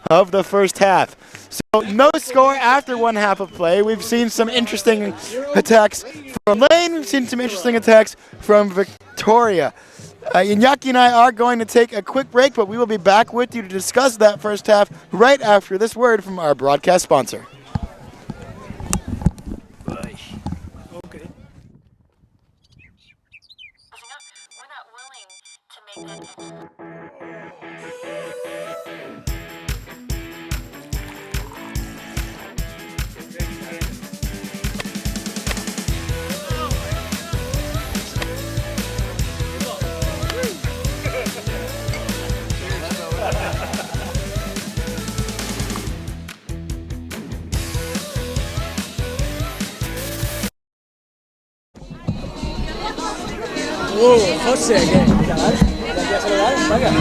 of the first half. So no score after one half of play. We've seen some interesting attacks from Lane. We've seen some interesting attacks from Victoria. Iñaki and I are going to take a quick break, but we will be back with you to discuss that first half right after this word from our broadcast sponsor. Okay. We're not willing to make that. José, ¿qué? ¿Ya se lo das? Venga.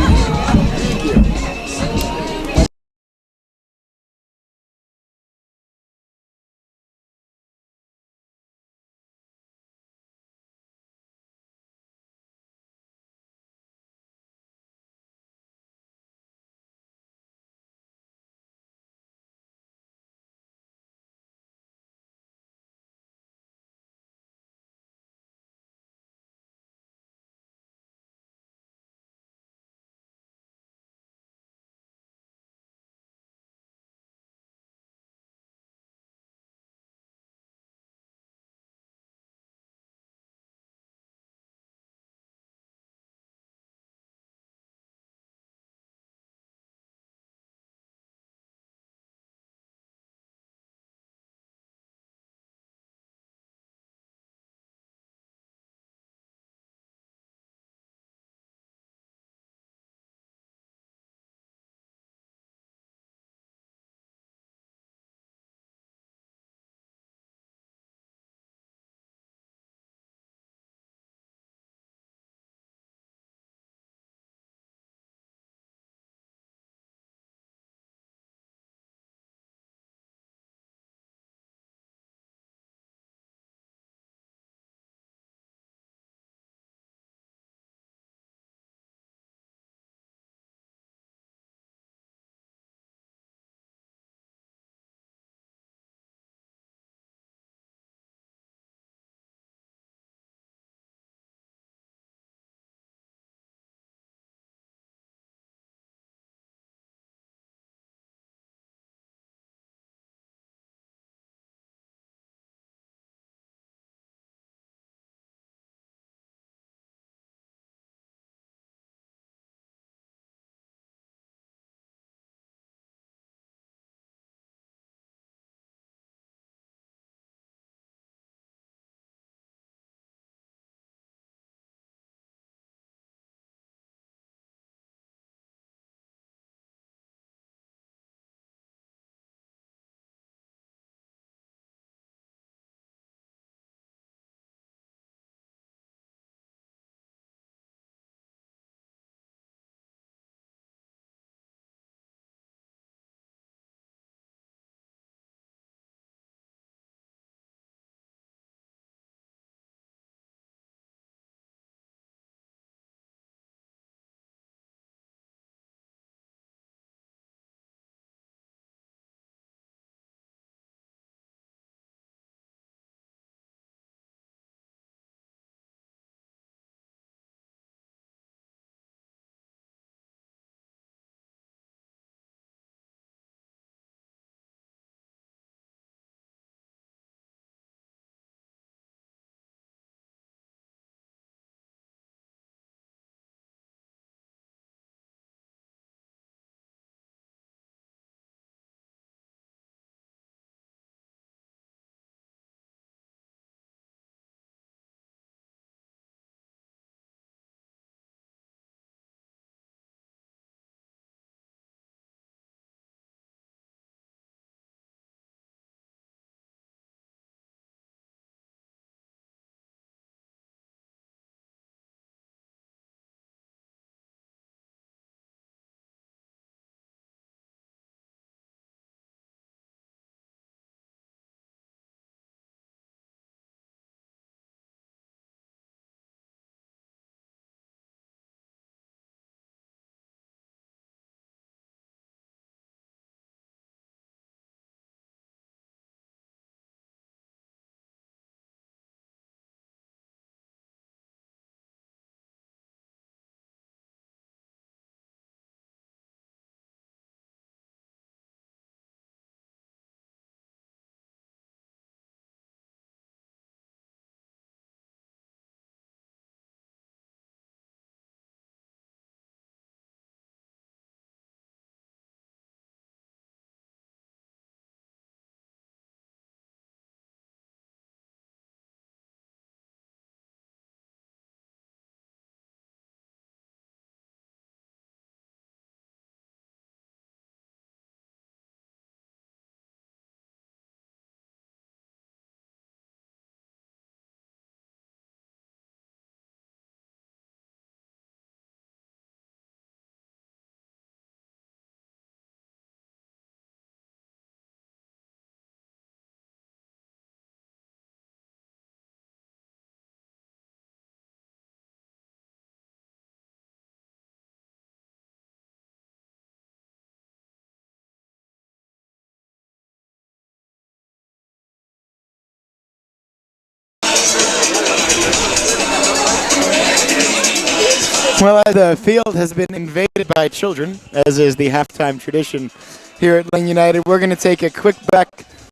Well, the field has been invaded by children, as is the halftime tradition here at Lane United. We're going to take a quick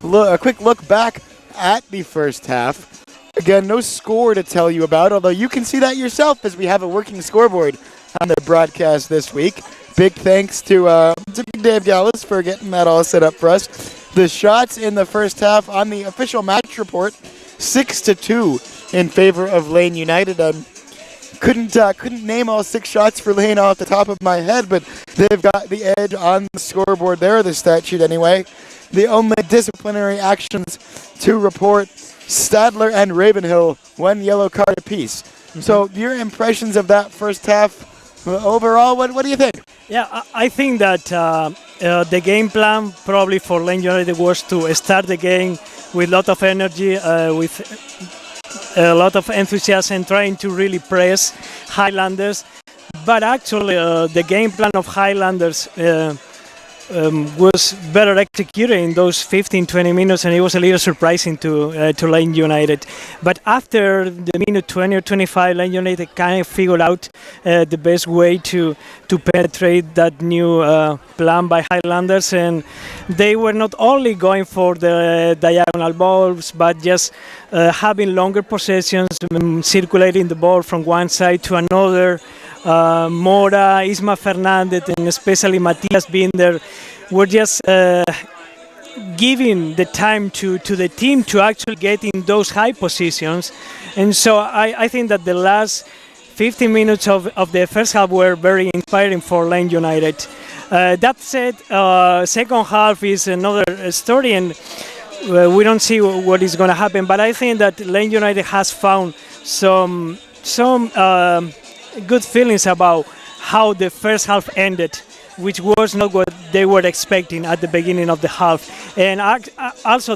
look back at the first half. Again, no score to tell you about, although you can see that yourself as we have a working scoreboard on the broadcast this week. Big thanks to Big Dave Gallis for getting that all set up for us. The shots in the first half on the official match report, 6-2 in favor of Lane United. Couldn't name all 6 shots for Lane off the top of my head, but they've got the edge on the scoreboard there, the stat sheet anyway. The only disciplinary actions to report, Stadler and Ravenhill, 1 yellow card apiece. Mm-hmm. So your impressions of that first half overall, what do you think? Yeah, I think that the game plan probably for Lane United was to start the game with a lot of energy, with a lot of enthusiasm, trying to really press Highlanders. But actually, the game plan of Highlanders was better executed in those 15-20 minutes, and it was a little surprising to Lane United. But after the minute 20 or 25, Lane United kind of figured out the best way to penetrate that new plan by Highlanders, and they were not only going for the diagonal balls, but just having longer possessions, circulating the ball from one side to another. Mora, Isma Fernandez, and especially Matias being there, were just giving the time to the team to actually get in those high positions. And so I think that the last 15 minutes of the first half were very inspiring for Lane United. That said, second half is another story, and we don't see what is going to happen. But I think that Lane United has found some good feelings about how the first half ended, which was not what they were expecting at the beginning of the half. And also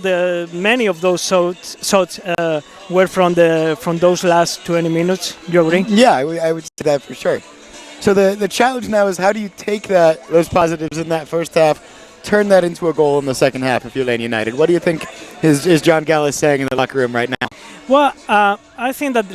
many of those shots were from those last 20 minutes. Do you agree? Yeah, I would say that for sure. So the challenge now is, how do you take those positives in that first half, turn that into a goal in the second half if you're Lane United? What do you think is John Gallis saying in the locker room right now? Well, I think that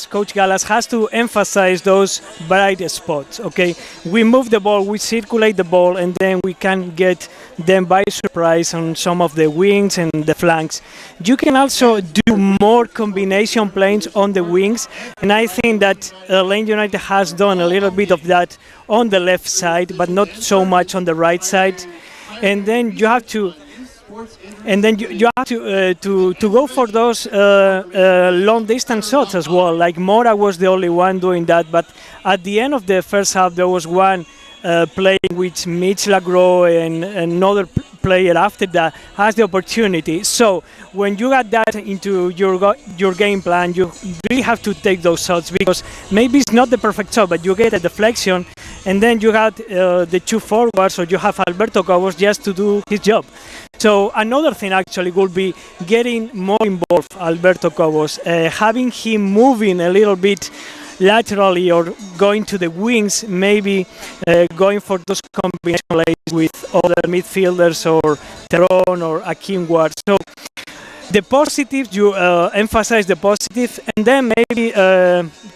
Coach Gallas has to emphasize those bright spots, okay? We move the ball, we circulate the ball, and then we can get them by surprise on some of the wings and the flanks. You can also do more combination plays on the wings, and I think that Lane United has done a little bit of that on the left side, but not so much on the right side. And then you have to go for those long distance shots as well. Like Mora was the only one doing that, but at the end of the first half there was one playing with Mitch Lagro, and another player after that has the opportunity. So when you got that into your game plan, you really have to take those shots, because maybe it's not the perfect shot, but you get a deflection, and then you got the 2 forwards, or you have Alberto Cobos just to do his job. So another thing actually would be getting more involved, Alberto Cobos, having him moving a little bit laterally or going to the wings, maybe going for those combination plays with other midfielders or Teron or Akim Ward. So the positives, you emphasize the positive, and then maybe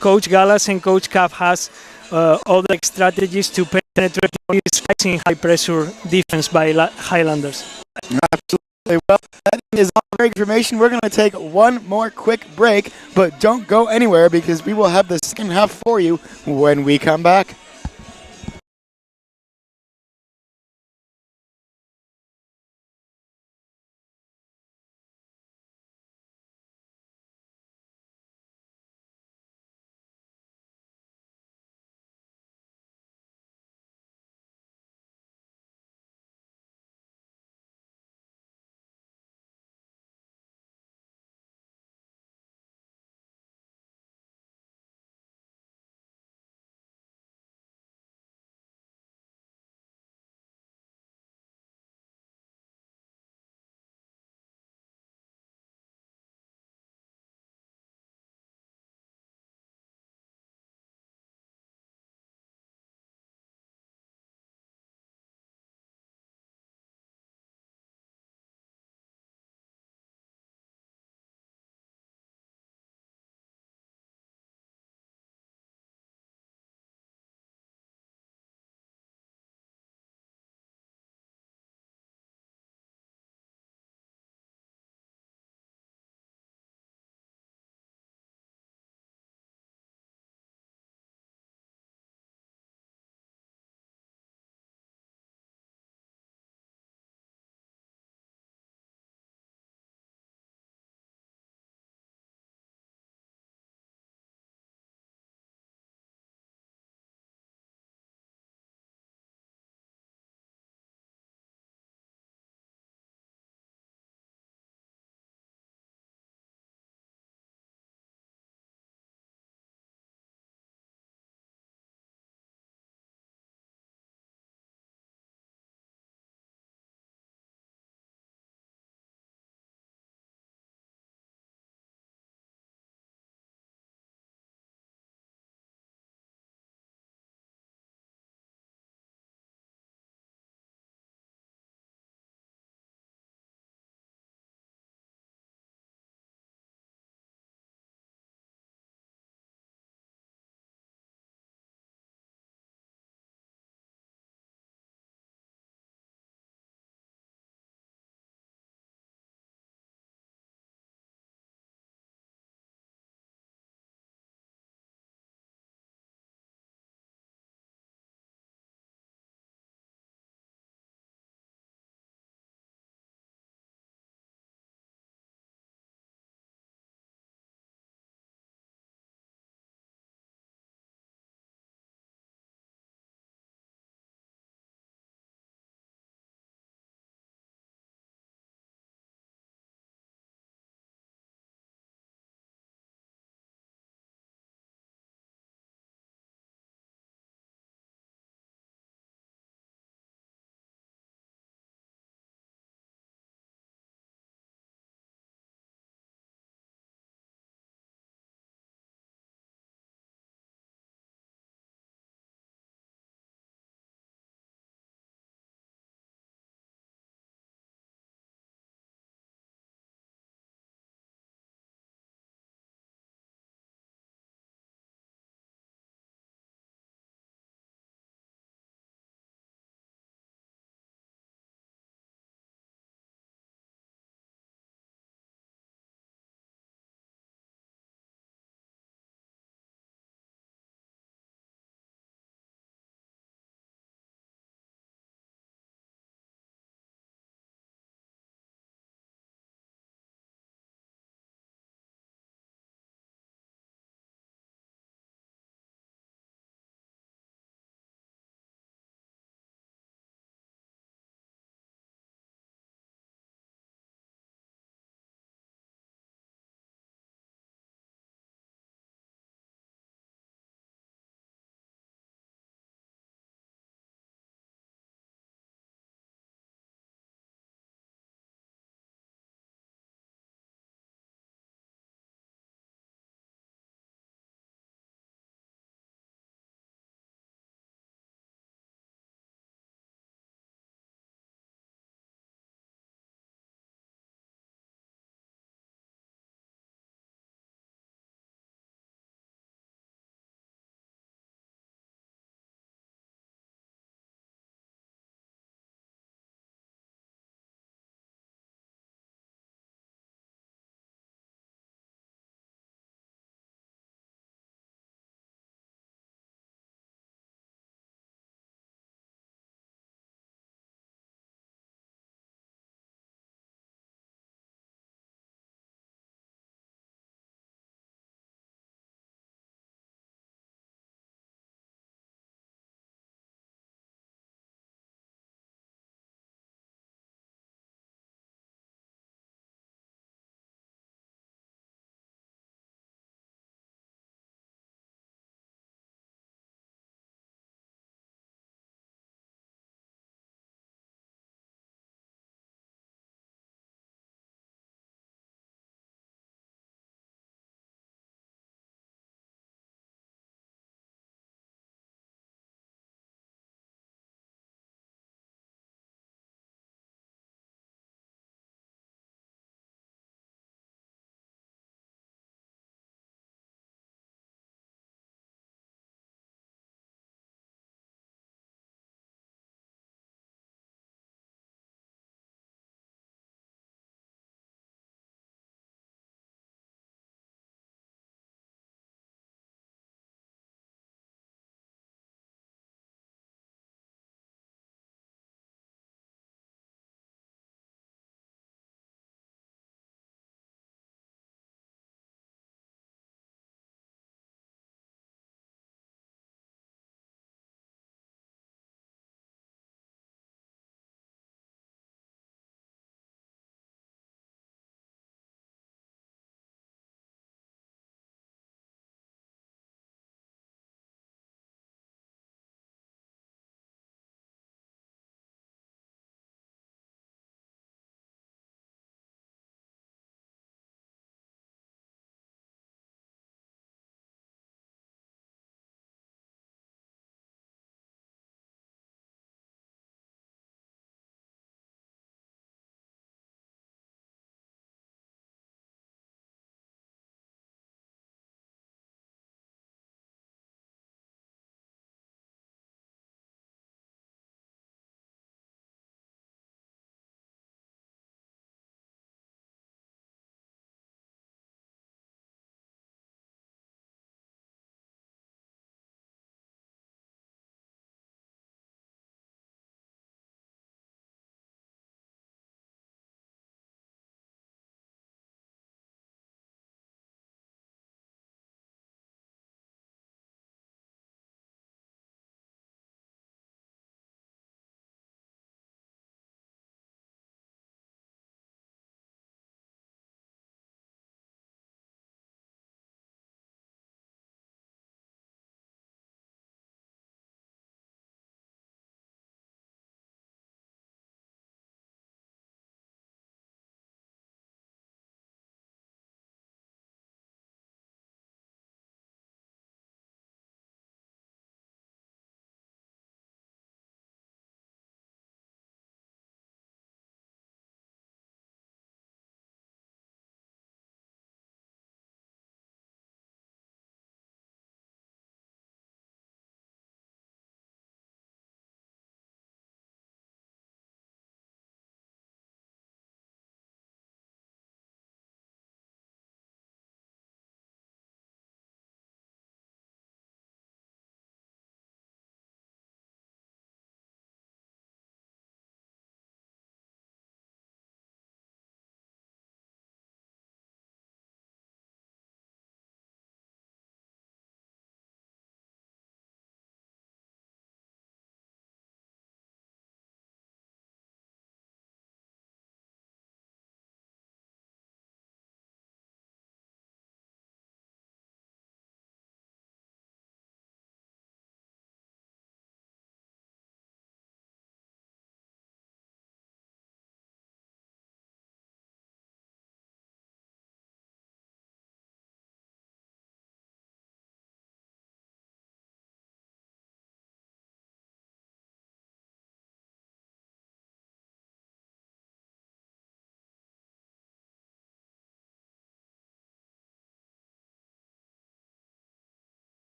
Coach Gallas and Coach Cap has other strategies to penetrate this high pressure defense by Highlanders. Absolutely. Well, that is all great information. We're going to take one more quick break, but don't go anywhere, because we will have the second half for you when we come back.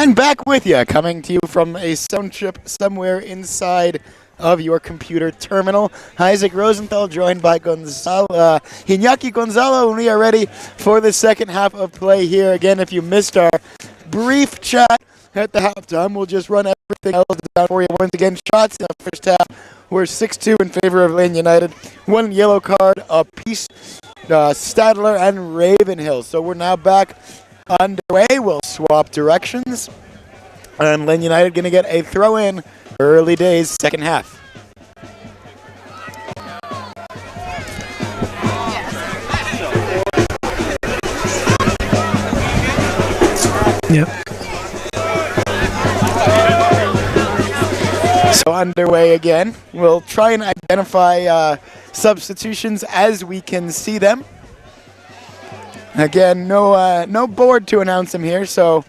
And back with you, coming to you from a sound chip somewhere inside of your computer terminal. Isaac Rosenthal joined by Iñaki Gonzalo, and we are ready for the second half of play here. Again, if you missed our brief chat at the halftime, we'll just run everything else down for you. Once again, shots in the first half were 6-2 in favor of Lane United. One yellow card apiece, Stadler and Ravenhill. So we're now back underway. We'll swap directions. And Lane United going to get a throw-in early days, second half. Yep. So underway again. We'll try and identify substitutions as we can see them. Again, no board to announce them here, so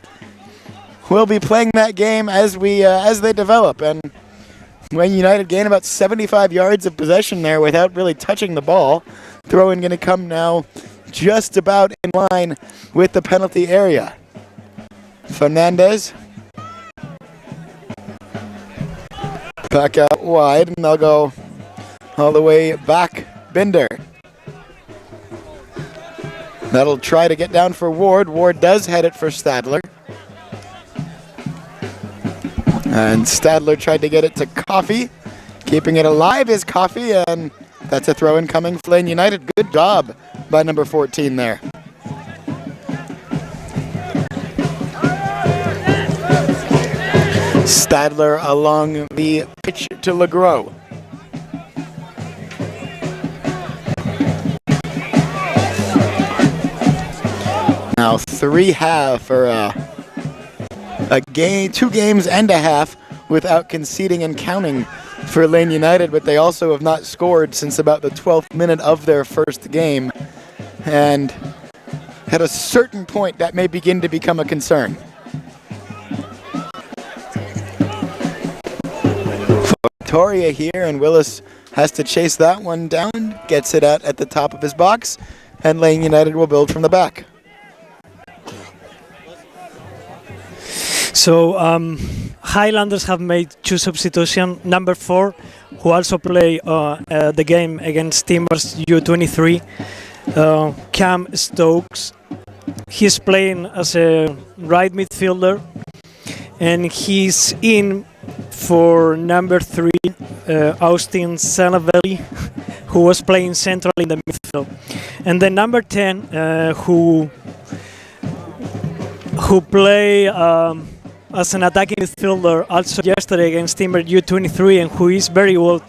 we'll be playing that game as they develop. And when United gain about 75 yards of possession there without really touching the ball, throw-in going to come now just about in line with the penalty area. Fernandez back out wide, and they'll go all the way back. Binder. That'll try to get down for Ward. Ward does head it for Stadler. And Stadler tried to get it to Coffey. Keeping it alive is Coffey, and that's a throw-in coming for Lane United. Good job by number 14 there. Stadler along the pitch to LeGros. Now 3-half or a game, 2 games and a half without conceding and counting for Lane United, but they also have not scored since about the 12th minute of their first game, and at a certain point that may begin to become a concern. Victoria here, and Willis has to chase that one down, gets it out at the top of his box, and Lane United will build from the back. So Highlanders have made 2 substitutions. Number 4, who also play the game against Timbers U23, Cam Stokes. He's playing as a right midfielder, and he's in for number 3, Austin Sanavelli, who was playing central in the midfield. And then number 10, who play as an attacking midfielder also yesterday against Timber U23, and who is very well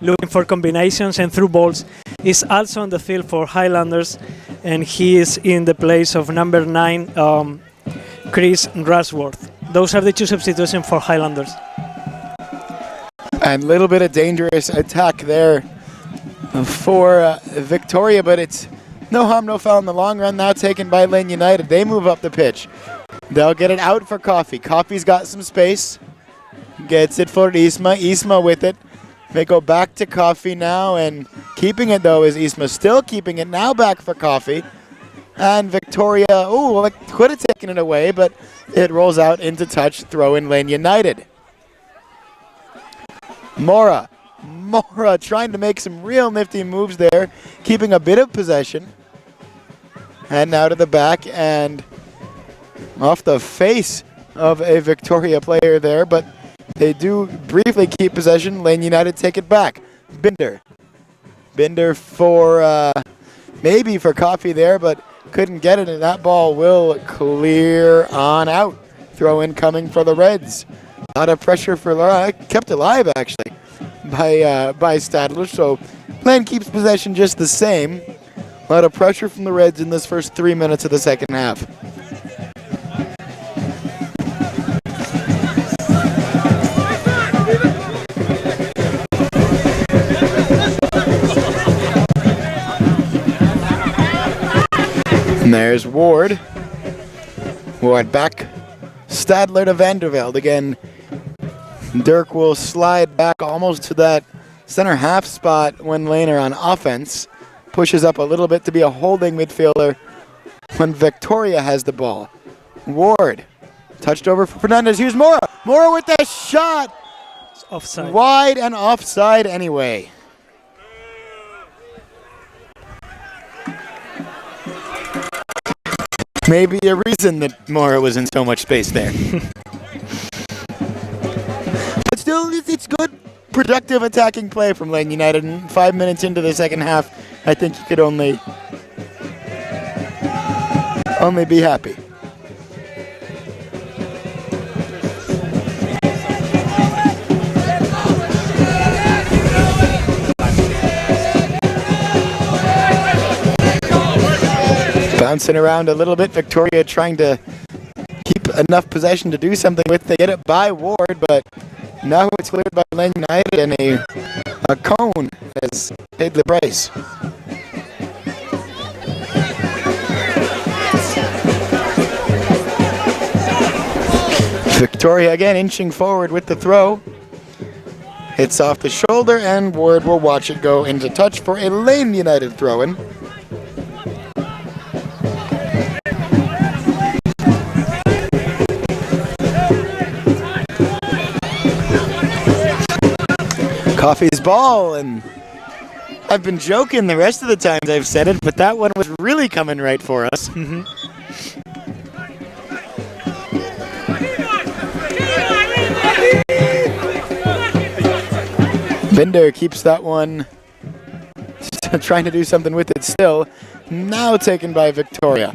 looking for combinations and through balls, is also on the field for Highlanders, and he is in the place of number 9, Chris Rasworth. Those are the 2 substitutions for Highlanders. And a little bit of dangerous attack there for Victoria, but it's no harm, no foul in the long run. Now taken by Lane United. They move up the pitch. They'll get it out for Coffey. Coffey's got some space. Gets it for Isma. Isma with it. They go back to Coffey now, and keeping it though is Isma. Still keeping it now back for Coffey. And Victoria, could have taken it away, but it rolls out into touch. Throw in Lane United. Mora trying to make some real nifty moves there, keeping a bit of possession. And now to the back, and off the face of a Victoria player there, but they do briefly keep possession. Lane United take it back. Binder for maybe for Coffey there, but couldn't get it, and that ball will clear on out. Throw in coming for the Reds. A lot of pressure for kept alive actually by Stadler, so Lane keeps possession just the same. A lot of pressure from the Reds in this first 3 minutes of the second half. And there's Ward. Ward back. Stadler to Vandervelde. Again, Dirk will slide back almost to that center half spot when Lane are on offense. Pushes up a little bit to be a holding midfielder when Victoria has the ball. Ward Touched over for Fernandez. Here's Mora. Mora with the shot. Offside. Wide and offside anyway. Maybe a reason that Mora was in so much space there. But still, it's good, productive attacking play from Lane United. And 5 minutes into the second half, I think you could only be happy. Bouncing around a little bit, Victoria trying to keep enough possession to do something with. They get it by Ward, but now it's cleared by Lane United, and a cone has paid the price. Victoria again inching forward with the throw. Hits off the shoulder, and Ward will watch it go into touch for a Lane United throw-in. Coffee's ball, and I've been joking the rest of the times I've said it, but that one was really coming right for us. Binder keeps that one, trying to do something with it still. Now taken by Victoria.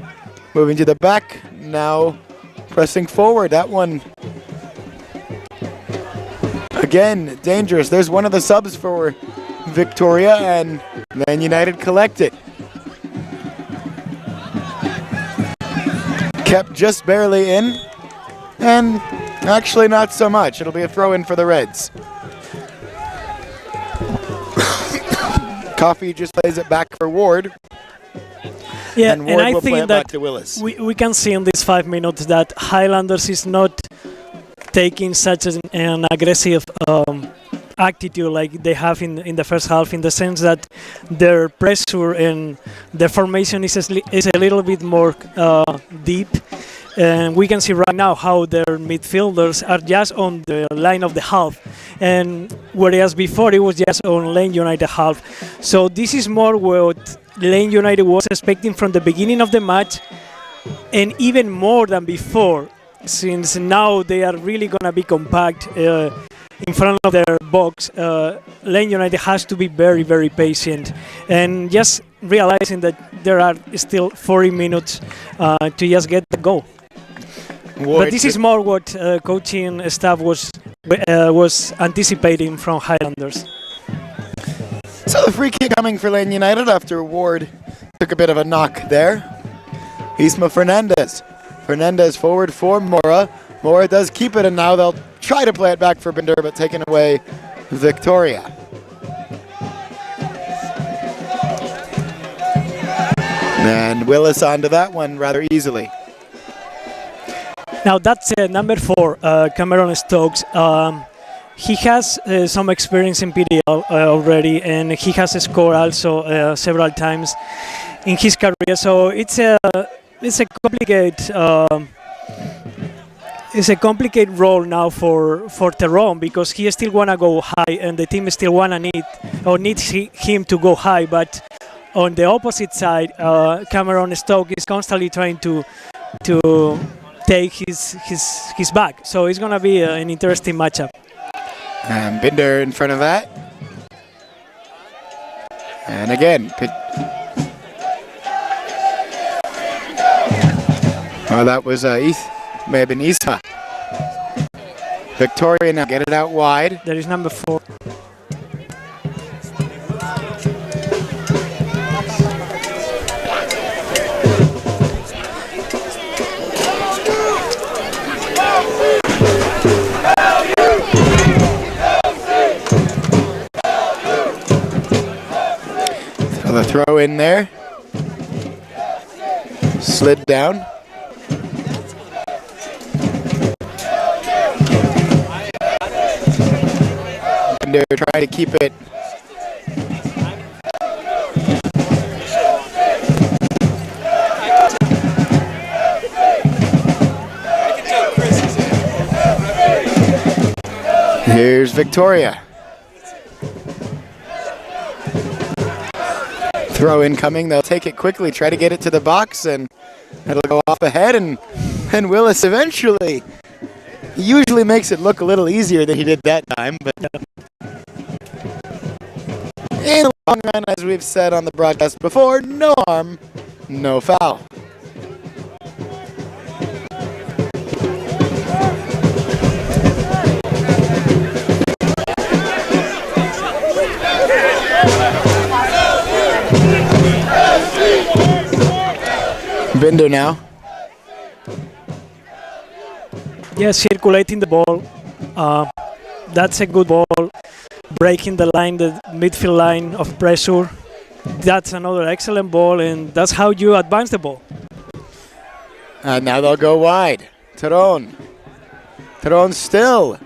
Moving to the back, now pressing forward. That one, again, dangerous. There's one of the subs for Victoria, and Man United collect it. Kept just barely in, and actually not so much. It'll be a throw-in for the Reds. Coffee just plays it back for Ward. Yeah, and Ward I will play think it back that to Willis. we can see in these 5 minutes that Highlanders is not taking such an aggressive attitude like they have in the first half, in the sense that their pressure and their formation is a little bit more deep. And we can see right now how their midfielders are just on the line of the half, and whereas before it was just on Lane United half. So this is more what Lane United was expecting from the beginning of the match, and even more than before, since now they are really going to be compact in front of their box. Lane United has to be very, very patient, and just realizing that there are still 40 minutes to just get the goal. But this is more what coaching staff was anticipating from Highlanders. So the free kick coming for Lane United after Ward took a bit of a knock there. Isma Fernandez. Fernandez forward for Mora. Mora does keep it, and now they'll try to play it back for Binder, but taken away Victoria. And Willis onto that one rather easily. Now that's number 4, Cameron Stokes. He has some experience in PDL already, and he has scored also several times in his career. So it's a complicated role now for Terron, because he still wanna go high, and the team still needs him to go high. But on the opposite side, Cameron Stokes is constantly trying to take his back. So it's gonna be an interesting matchup. And Binder in front of that. And again, that was may have been Isma. Victoria now get it out wide. There is number 4. The throw in there. Slid down. And they're trying to keep it. Here's Victoria. Throw incoming. They'll take it quickly, try to get it to the box, and it'll go off ahead. And Willis eventually, he usually makes it look a little easier than he did that time. But in the long run, as we've said on the broadcast before, no harm, no foul. Binder now. Yeah, circulating the ball. That's a good ball. Breaking the line, the midfield line of pressure. That's another excellent ball, and that's how you advance the ball. And now they'll go wide. Teron still.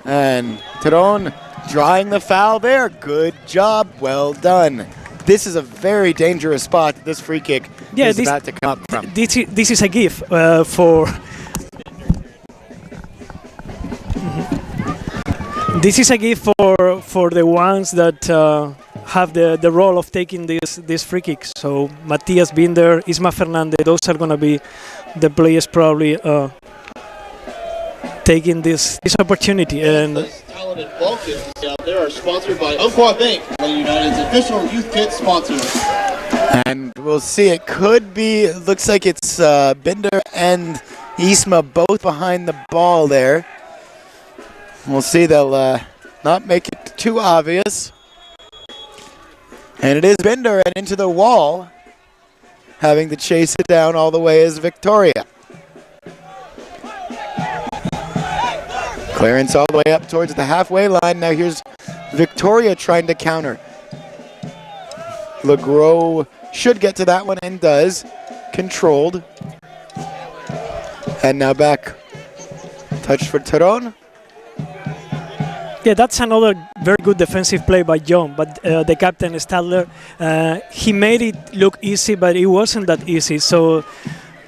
And Teron drawing the foul there. Good job. Well done. This is a very dangerous spot that this free kick is about to come up from. This is a gift for... This is a gift for the ones that have the role of taking these free kicks. So Matias Binder, Isma Fernandez, those are going to be the players probably taking this opportunity. And talented Balkans out there are sponsored by Umpqua Bank, United's official youth kit sponsor. And we'll see. It could be. Looks like it's Binder and Isma both behind the ball there. We'll see. They'll not make it too obvious. And it is Binder and into the wall. Having to chase it down all the way is Victoria. Clearance all the way up towards the halfway line. Now here's Victoria trying to counter. LeGros should get to that one and does. Controlled. And now back. Touch for Teron. yeah, that's another very good defensive play by John, but the captain Stadler, he made it look easy, but it wasn't that easy. So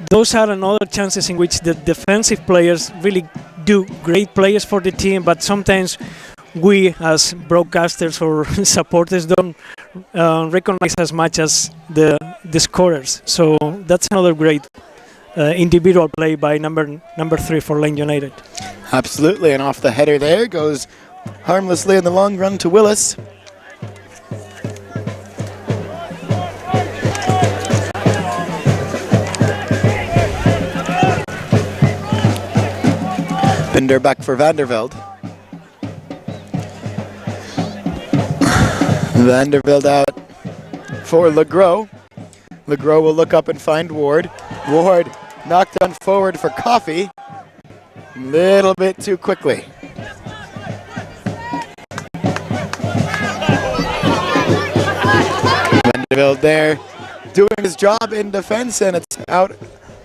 those are another chances in which the defensive players really do great players for the team, but sometimes we as broadcasters or supporters don't recognize as much as the scorers. So that's another great individual play by number 3 for Lane United. Absolutely, and off the header there goes harmlessly in the long run to Willis. Binder back for Vandervelde. Vandervelde out for LeGros. LeGros will look up and find Ward. Ward knocked on forward for Coffee. Little bit too quickly. Vandervelde there doing his job in defense, and it's out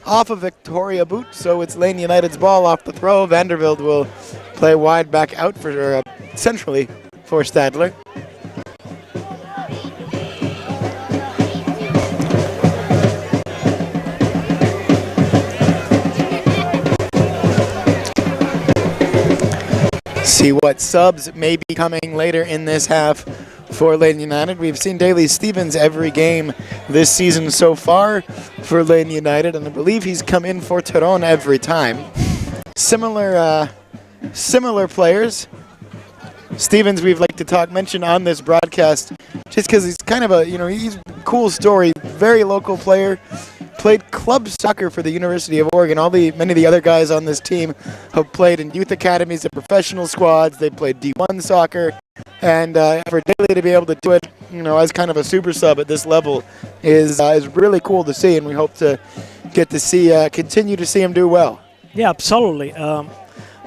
off of Victoria boot, so it's Lane United's ball off the throw. Vandervelde will play wide back out for centrally for Stadler. See what subs may be coming later in this half for Lane United. We've seen Daly Stevens every game this season so far for Lane United, and I believe he's come in for Teron every time. Similar players. Stevens, we've like to mention on this broadcast, just because he's kind of he's a cool story. Very local player. Played club soccer for the University of Oregon. Many of the other guys on this team have played in youth academies and professional squads. They played D1 soccer, and for Daly to be able to do it, as kind of a super sub at this level, is really cool to see, and we hope to get to see continue to see him do well. Yeah, absolutely.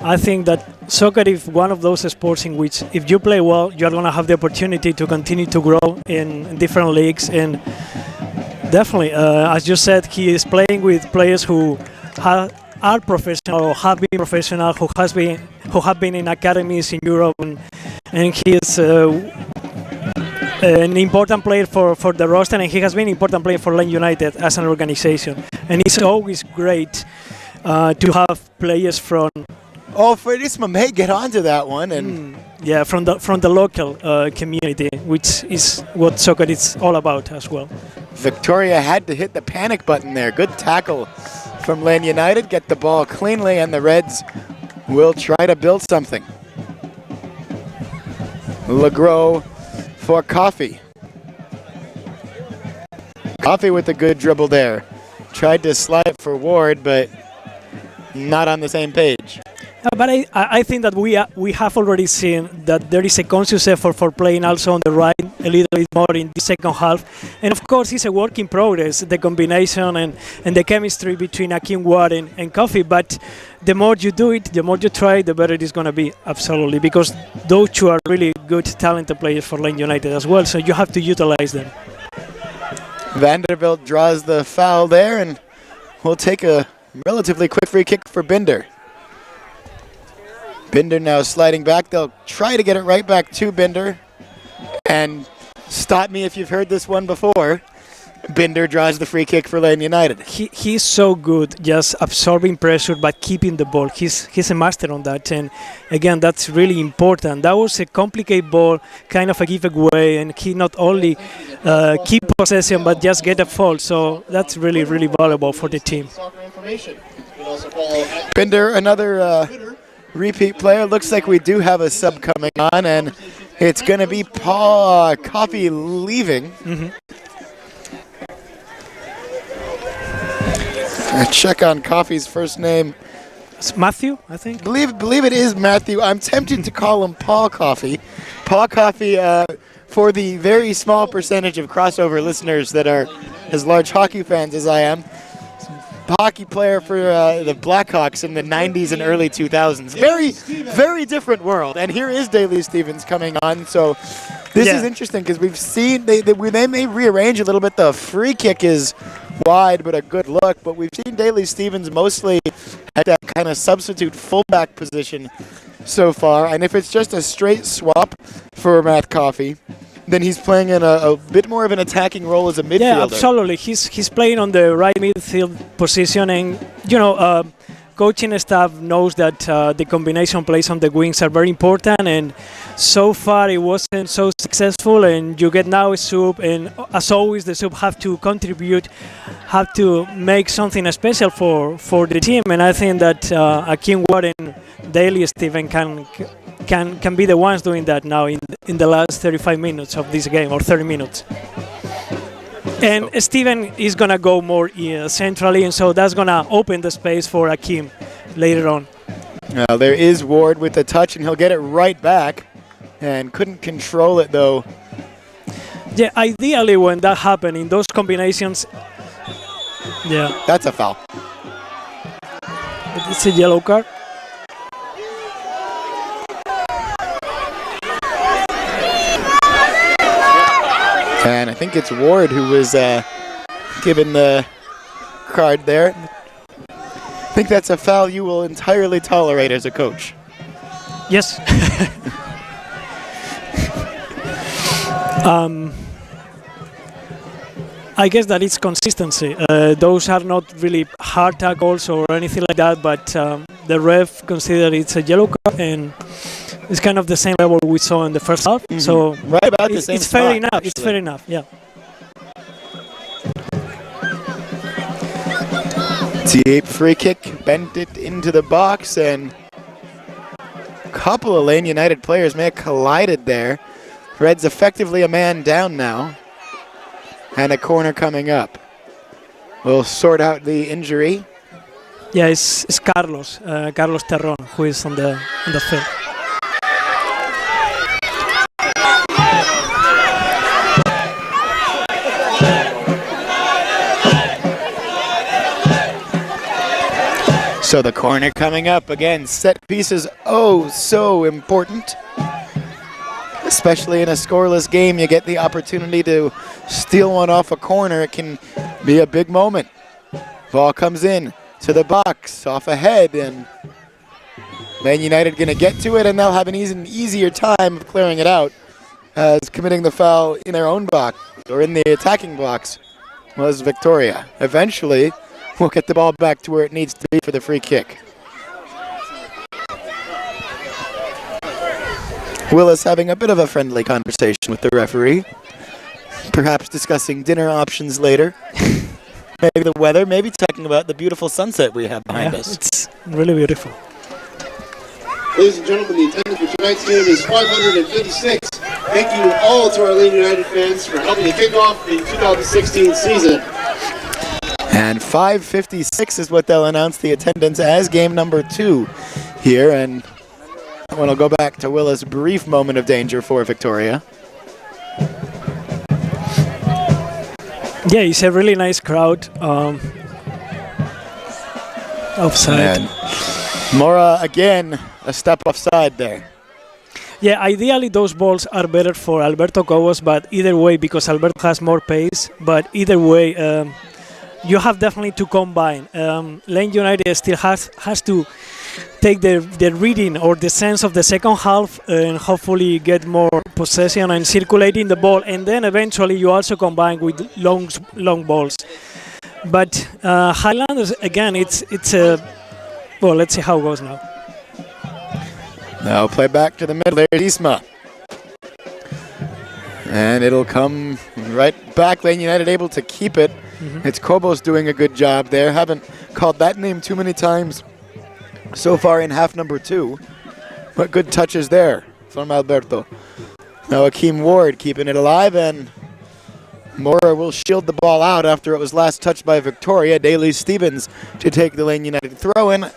I think that soccer is one of those sports in which, if you play well, you're going to have the opportunity to continue to grow in different leagues. And definitely, as you said, he is playing with players who are professional or have been professional, who have been in academies in Europe, and he is an important player for the roster, and he has been an important player for Lane United as an organization. And it's always great to have players from Oh, Fredisma may get onto that one. And Yeah, from the local community, which is what soccer is all about as well. Victoria had to hit the panic button there. Good tackle from Lane United. Get the ball cleanly, and the Reds will try to build something. LeGros for Coffee. Coffee with a good dribble there. Tried to slide for Ward, but not on the same page. But I think that we have already seen that there is a conscious effort for playing also on the right a little bit more in the second half. And of course, it's a work in progress, the combination and the chemistry between Akin Ward and Coffee. But the more you do it, the more you try, the better it is going to be, absolutely. Because those two are really good, talented players for Lane United as well. So you have to utilize them. Vanderbilt draws the foul there, and we'll take a relatively quick free kick for Binder. Binder now sliding back. They'll try to get it right back to Binder. And stop me if you've heard this one before. Binder draws the free kick for Lane United. He's so good, just absorbing pressure but keeping the ball. He's a master on that, and again, that's really important. That was a complicated ball, kind of a giveaway, and he not only keep possession but just get a fall. So that's really, really valuable for the team. Binder, another repeat player. Looks like we do have a sub coming on, and it's going to be Paul Coffee leaving. Check on Coffee's first name. It's Matthew, I think. Believe it is Matthew. I'm tempted to call him Paul Coffee. Paul Coffee, for the very small percentage of crossover listeners that are as large hockey fans as I am, hockey player for the Blackhawks in the 90s and early 2000s. Very, very different world. And here is Daly Stevens coming on. So this is interesting because we've seen they may rearrange a little bit. The free kick is wide, but a good look. But we've seen Daly Stevens mostly at that kind of substitute fullback position so far. And if it's just a straight swap for Matt Coffey, then he's playing in a bit more of an attacking role as a midfielder. Yeah, absolutely. He's playing on the right midfield position, and coaching staff knows that the combination plays on the wings are very important, and so far it wasn't so successful, and you get now a sub, and as always the sub have to contribute, have to make something special for the team, and I think that Akin Ward and Daly Steven can be the ones doing that now in the last 35 minutes of this game, or 30 minutes. And Steven is going to go more centrally, and so that's going to open the space for Akim later on. Now there is Ward with the touch, and he'll get it right back, and couldn't control it though. Yeah, ideally when that happened in those combinations, yeah. That's a foul. It's a yellow card. And I think it's Ward who was given the card there. I think that's a foul you will entirely tolerate as a coach. Yes. I guess that it's consistency. Those are not really hard tackles or anything like that, but the ref considered it's a yellow card, and it's kind of the same level we saw in the first half. Mm-hmm. So right about the same it's fair spot, enough. actually. It's fair enough. Yeah. Deep free kick, bent it into the box, and a couple of Lane United players may have collided there. Reds effectively a man down now, and a corner coming up. We'll sort out the injury. Yeah, it's Carlos Terron who is on the field. So the corner coming up again. Set pieces, oh so important. Especially in a scoreless game, you get the opportunity to steal one off a corner. It can be a big moment. Ball comes in to the box, off ahead, and Man United going to get to it, and they'll have an easier time of clearing it out, as committing the foul in their own box, or in the attacking box, was Victoria. Eventually, we'll get the ball back to where it needs to be for the free kick. Willis having a bit of a friendly conversation with the referee. Perhaps discussing dinner options later. Maybe the weather, maybe talking about the beautiful sunset we have behind us. It's really beautiful. Ladies and gentlemen, the attendance for tonight's game is 556. Thank you all to our Lane United fans for helping to kick off the 2016 season. And 5:56 is what they'll announce the attendance as game number 2 here. And that one will go back to Willis' brief moment of danger for Victoria. Yeah, it's a really nice crowd. Offside. And Mora, again, a step offside there. Yeah, ideally those balls are better for Alberto Cobos, but either way, because Alberto has more pace, but either way, you have definitely to combine. Lane United still has to take the reading or the sense of the second half and hopefully get more possession and circulating the ball, and then eventually you also combine with long balls. But Highlanders, again, it's a well, let's see how it goes now. Now play back to the middle there, Isma. And it'll come right back. Lane United able to keep it. It's Kobos doing a good job there. Haven't called that name too many times so far in half number 2. But good touches there from Alberto. Now Akeem Ward keeping it alive, and Mora will shield the ball out after it was last touched by Victoria. Daly Stevens to take the Lane United throw-in.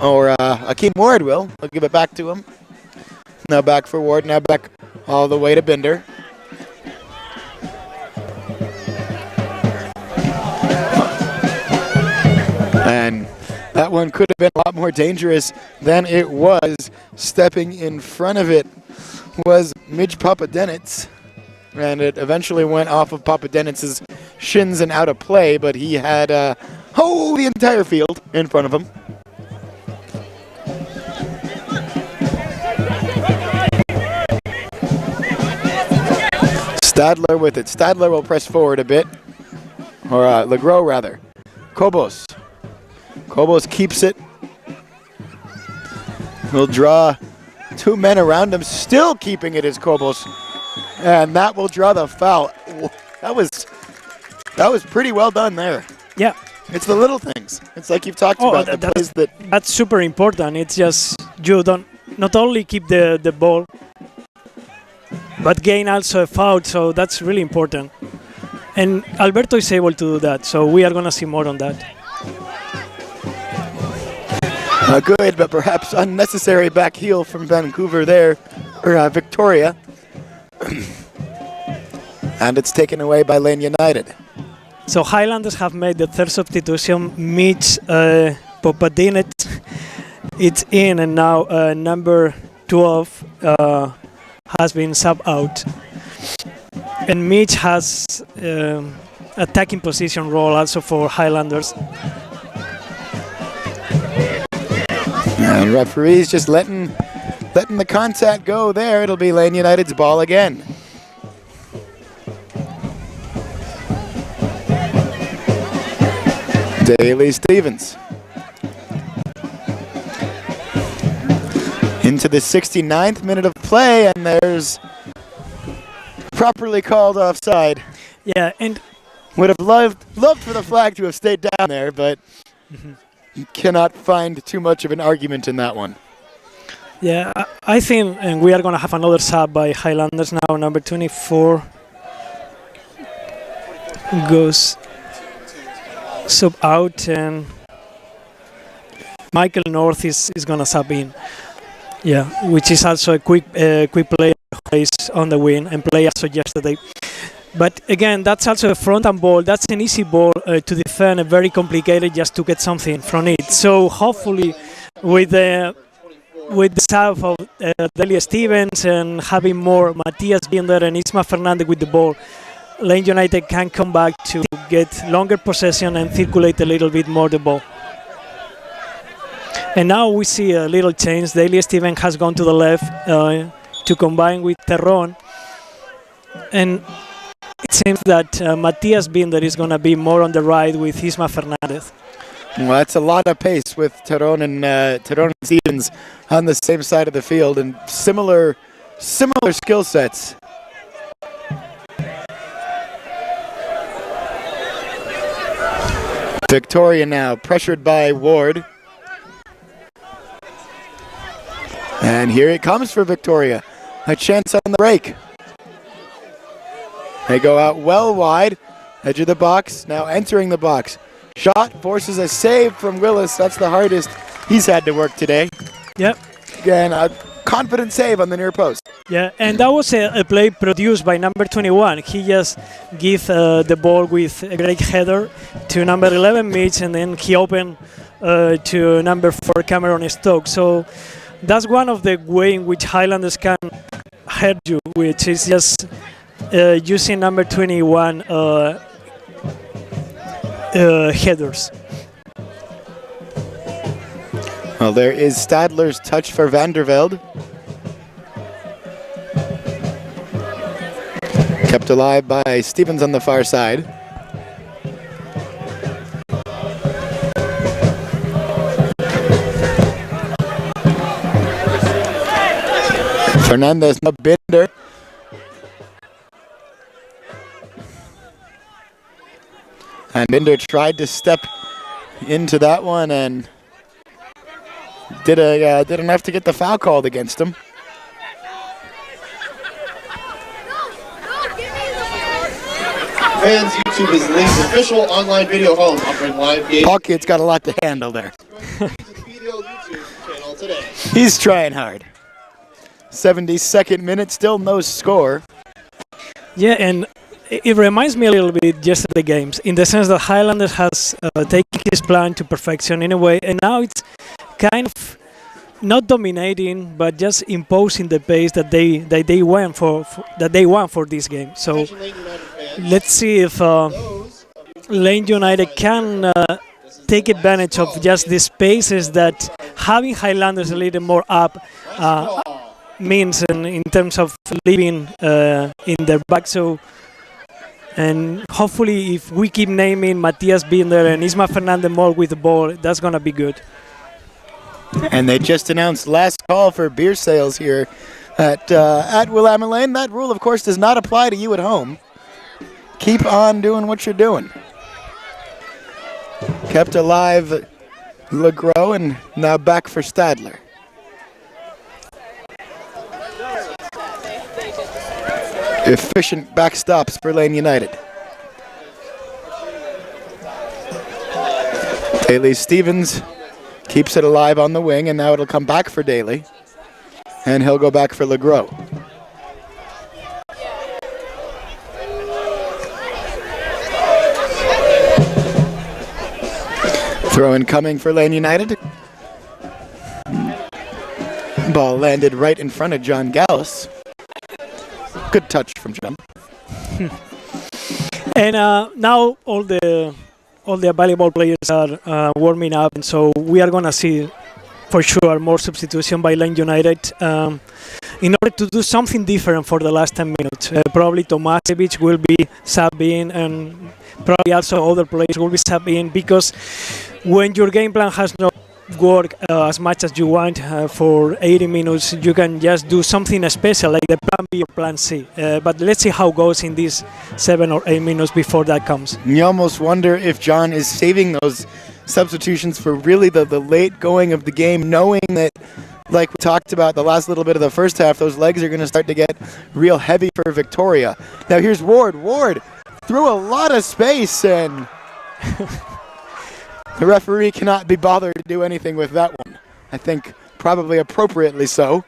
Or Akeem Ward will. I'll give it back to him. Now back for Ward. Now back all the way to Binder. And that one could have been a lot more dangerous than it was. Stepping in front of it was Midge Papadenitz. And it eventually went off of Papadenitz's shins and out of play, but he had the entire field in front of him. Stadler with it. Stadler will press forward a bit. Or Legros, rather. Kobos. Kobos keeps it. He'll draw 2 men around him. Still keeping it is Kobos. And that will draw the foul. That was pretty well done there. Yeah. It's the little things. It's like you've talked about. That's super important. It's just you don't not only keep the ball, but gain also a foul, so that's really important. And Alberto is able to do that, so we are going to see more on that. Good, but perhaps unnecessary back heel from Vancouver there, or Victoria. And it's taken away by Lane United. So Highlanders have made the third substitution. Mitch Papadinets, it's in, and now number 12 has been sub out. And Mitch has attacking position role also for Highlanders. And referees just letting the contact go there. It'll be Lane United's ball again. Daly Stevens. Into the 69th minute of play, and there's properly called offside. Yeah, and would have loved for the flag to have stayed down there, but you cannot find too much of an argument in that one. Yeah, I think, and we are going to have another sub by Highlanders now. Number 24 goes sub out, and Michael North is going to sub in. Yeah, which is also a quick player who is on the wing and played also yesterday. But again, that's also a front and ball. That's an easy ball to defend, and very complicated just to get something from it. So hopefully, with the sub of Delia Stevens and having more Matias Binder and Isma Fernandez with the ball, Lane United can come back to get longer possession and circulate a little bit more the ball. And now we see a little change. Delia Stevens has gone to the left to combine with Terron. And it seems that Matias Binder is going to be more on the right with Isma Fernandez. Well, that's a lot of pace with Tyrone and Stevens on the same side of the field and similar skill sets. Victoria now pressured by Ward. And here it comes for Victoria. A chance on the break. They go out well wide. Edge of the box, now entering the box. Shot forces a save from Willis. That's the hardest he's had to work today. Yep. Again, a confident save on the near post. Yeah, and that was a play produced by number 21. He just gave the ball with a great header to number 11 Mitch, and then he opened to number 4 Cameron Stokes. So that's one of the way in which Highlanders can hurt you, which is just using number 21 headers. Well, there is Stadler's touch for Vandervelde. Kept alive by Stevens on the far side. Fernandez, no Binder. And Binder tried to step into that one and did enough to get the foul called against him. Fans, YouTube is Lane's official online video home, offering live games. Paul Kid's got a lot to handle there. To the PDL YouTube channel today. He's trying hard. 72nd minute, still no score. Yeah, and it reminds me a little bit yesterday games in the sense that Highlanders has taken his plan to perfection in a way, and now it's kind of not dominating, but just imposing the pace that they want for this game. So let's see if Lane United can take advantage of just the spaces that having Highlanders a little more up means in terms of living in their back. So, and hopefully if we keep naming Matias Binder and Isma Fernandez more with the ball, that's going to be good. And they just announced last call for beer sales here at Willamette Lane. That rule, of course, does not apply to you at home. Keep on doing what you're doing. Kept alive LeGros, and now back for Stadler. Efficient backstops for Lane United. Daly Stevens keeps it alive on the wing, and now it'll come back for Daly. And he'll go back for LeGros. Throw in coming for Lane United. Ball landed right in front of John Gallus. Good touch from John. And now all the volleyball players are warming up, and so we are gonna see for sure more substitution by Lane United in order to do something different for the last 10 minutes. Probably Tomasevic will be subbed in, and probably also other players will be subbed in, because when your game plan has not worked as much as you want for 80 minutes, you can just do something special like the plan B or plan C. But let's see how it goes in these 7 or 8 minutes before that comes. You almost wonder if John is saving those substitutions for really the late going of the game, knowing that, like we talked about the last little bit of the first half, those legs are going to start to get real heavy for Victoria. Now here's Ward. Ward through a lot of space, and the referee cannot be bothered to do anything with that one. I think probably appropriately so.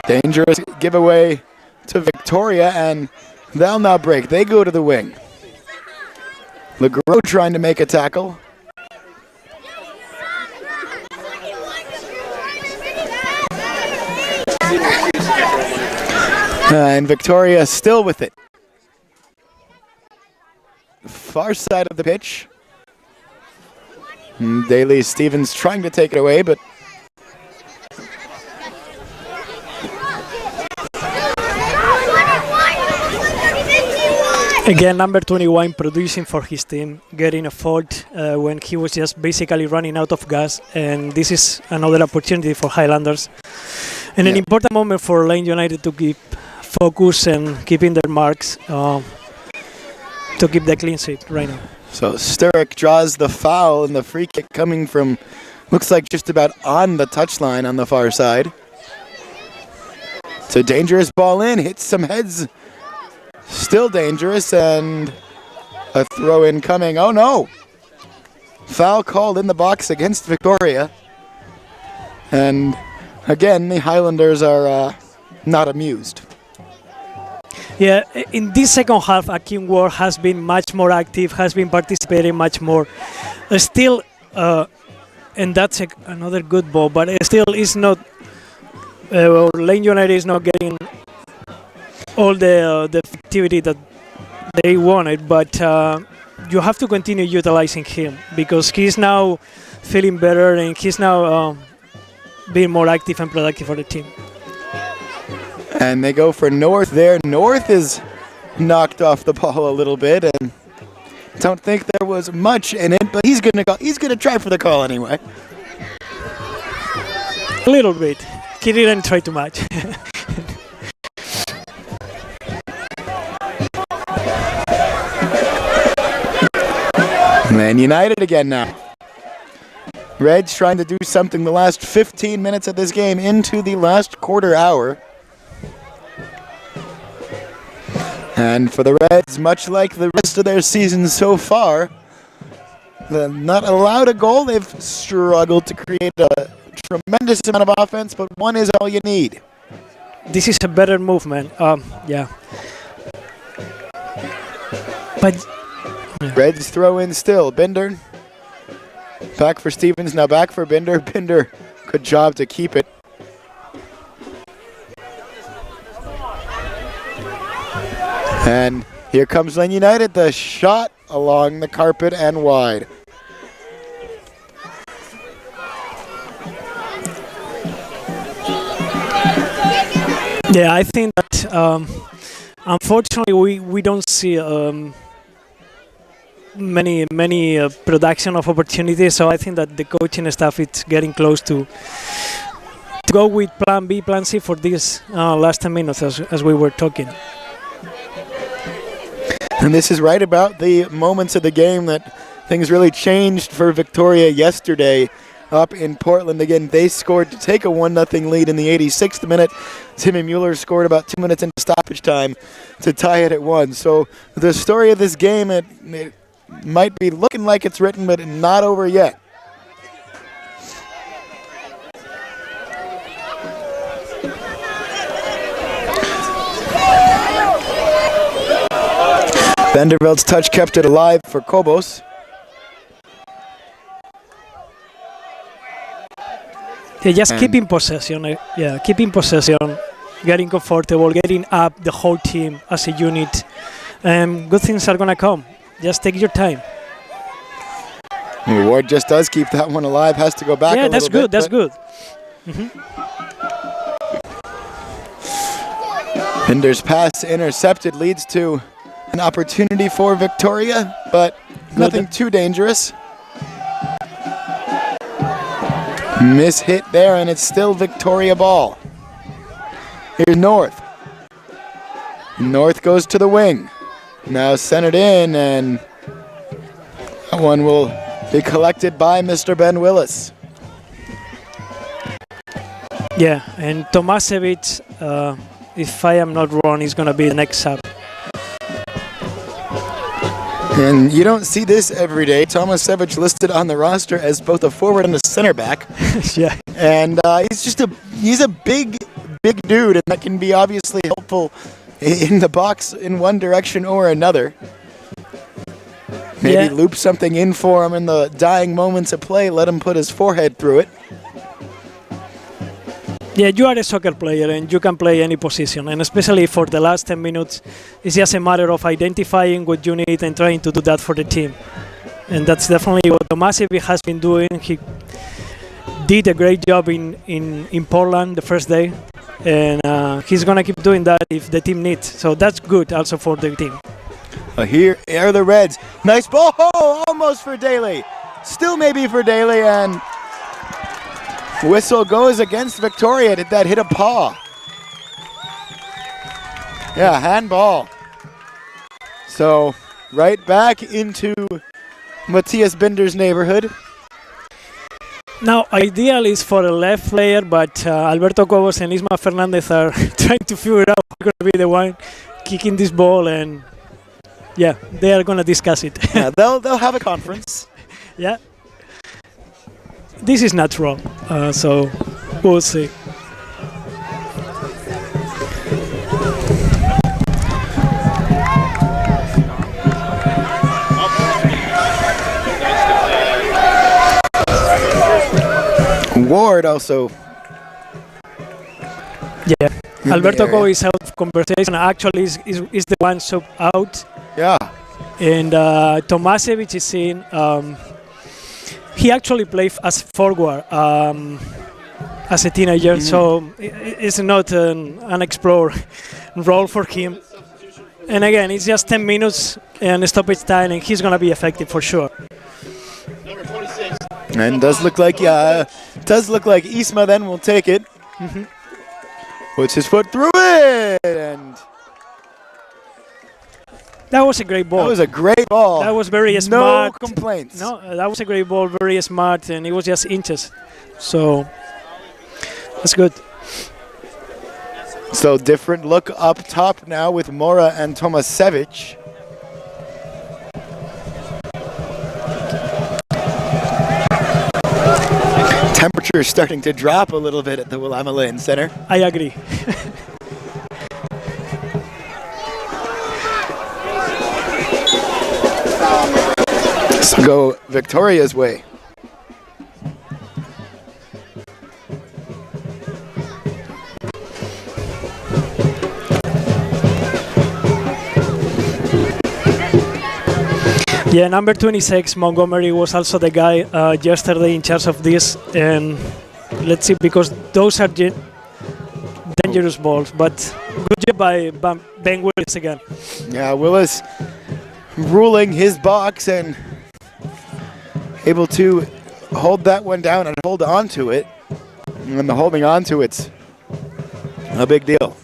Dangerous giveaway to Victoria, and they'll now break. They go to the wing. LeGros trying to make a tackle. And Victoria still with it. Far side of the pitch. Daly Stevens trying to take it away, but Again, number 21 producing for his team, getting a fault when he was just basically running out of gas. And this is another opportunity for Highlanders. And an important moment for Lane United to keep focus and keeping their marks to keep the clean sheet right now. So Sturrock draws the foul, and the free kick coming from, looks like just about on the touchline on the far side. It's a dangerous ball in, hits some heads. Still dangerous, and a throw in coming. Oh no! Foul called in the box against Victoria. And again, the Highlanders are not amused. Yeah, in this second half, Akeem Ward has been much more active, has been participating much more. Still, and that's another good ball, but still is not, Lane United is not getting all the activity that they wanted, but you have to continue utilizing him because he's now feeling better and he's now being more active and productive for the team. And they go for North there. North is knocked off the ball a little bit, and don't think there was much in it, but he's gonna try for the call anyway. A little bit. He didn't try too much. Man United again now. Reds trying to do something the last 15 minutes of this game into the last quarter hour. And for the Reds, much like the rest of their season so far, they're not allowed a goal. They've struggled to create a tremendous amount of offense, but one is all you need. This is a better movement. Yeah. But Reds throw in still. Binder. Back for Stevens, now back for Binder. Binder, good job to keep it. And here comes Lane United, the shot along the carpet and wide. yeah, I think that unfortunately we don't see many production of opportunities. So I think that the coaching staff is getting close to go with Plan B, Plan C for these last 10 minutes as we were talking. And this is right about the moments of the game that things really changed for Victoria yesterday up in Portland. Again, they scored to take a 1-0 lead in the 86th minute. Timmy Mueller scored about 2 minutes into stoppage time to tie it at 1. So the story of this game, it might be looking like it's written, but not over yet. Vandervelt's touch kept it alive for Kobos. Yeah, just keeping possession. Yeah, keeping possession, getting comfortable, getting up the whole team as a unit. Good things are gonna come. Just take your time. Ward just does keep that one alive. Has to go back. Yeah, a that's little good. bit, That's good. Binder's pass intercepted leads to an opportunity for Victoria, but nothing too dangerous. Miss hit there, and it's still Victoria ball. Here's North. North goes to the wing. Now centered in, and that one will be collected by Mr. Ben Willis. Yeah, and Tomasevic, if I am not wrong, is going to be the next sub. And you don't see this every day. Tomasevic listed on the roster as both a forward and a center back. Yeah. And he's a big dude, and that can be obviously helpful in the box in one direction or another. Maybe loop something in for him in the dying moments of play, let him put his forehead through it. Yeah, you are a soccer player and you can play any position, and especially for the last 10 minutes, it's just a matter of identifying what you need and trying to do that for the team. And that's definitely what Tomasevic has been doing. He did a great job in Portland the first day, and he's going to keep doing that if the team needs. So that's good also for the team. Here are the Reds. Nice ball. Oh, almost for Daly. Still maybe for Daly, and whistle goes against Victoria. Did that hit a paw? Yeah, handball. So right back into Matthias Binder's neighborhood. Now, ideal is for a left player, but Alberto Cobos and Isma Fernandez are trying to figure out who's going to be the one kicking this ball, and yeah, they are going to discuss it. Yeah, they'll have a conference. Yeah. This is natural, so we'll see. Ward also. Yeah, Alberto Co is out of conversation. Actually, is the one sub out. Yeah. And Tomasevich is in. He actually played as forward as a teenager, so it's not an unexplored role for him. And again, it's just 10 minutes and stoppage time, and he's gonna be effective for sure. Number 26. And does look like Isma then will take it. Puts his foot through it, and that was a great ball. that was a great ball. That was very smart. No complaints. No, that was a great ball, very smart, and it was just inches. So that's good. So different look up top now with Mora and Tomasevich. Temperature is starting to drop a little bit at the Willamette Lane Center. I agree. So go Victoria's way. Yeah, number 26, Montgomery, was also the guy yesterday in charge of this. And let's see, because those are dangerous balls. But good job by Ben Willis again. Yeah, Willis ruling his box and able to hold that one down and hold on to it. And the holding on to it's a big deal.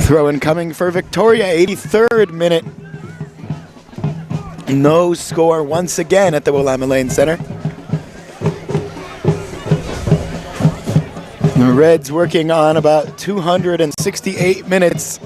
Throw in coming for Victoria, 83rd minute. No score once again at the Willamette Lane Center. The Reds working on about 268 minutes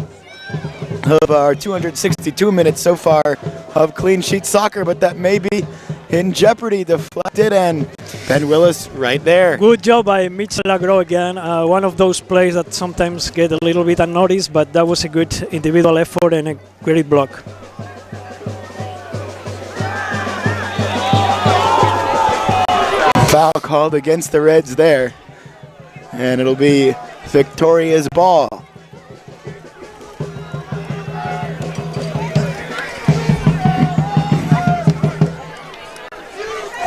of our 262 minutes so far of clean sheet soccer, but that may be in jeopardy. Deflected, and Ben Willis right there. Good job by Mitchell Lagro again. One of those plays that sometimes get a little bit unnoticed, but that was a good individual effort and a great block. Foul called against the Reds there, and it'll be Victoria's ball.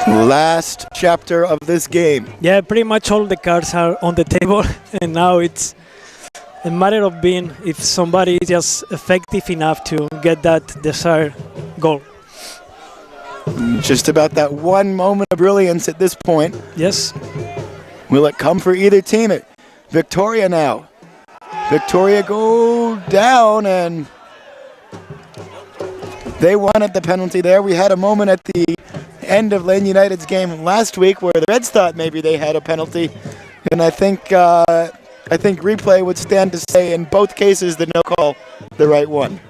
Last chapter of this game. Yeah, pretty much all the cards are on the table, and now it's a matter of being if somebody is just effective enough to get that desired goal. Just about that one moment of brilliance at this point. Yes. Will it come for either team? Victoria now. Victoria go down, and they won at the penalty there. We had a moment at the end of Lane United's game last week where the Reds thought maybe they had a penalty, and I think replay would stand to say in both cases the no call the right one.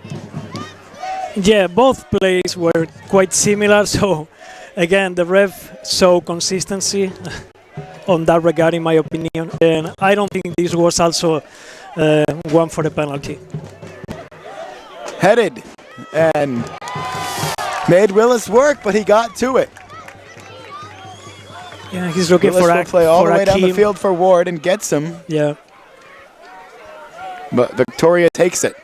Yeah, both plays were quite similar, so again the ref saw consistency on that regard in my opinion, and I don't think this was also one for the penalty. Headed and made Willis work, but he got to it. Yeah, he's looking Willis for will play all the way down the Akeem. field for Ward and gets him, Yeah. but Victoria takes it.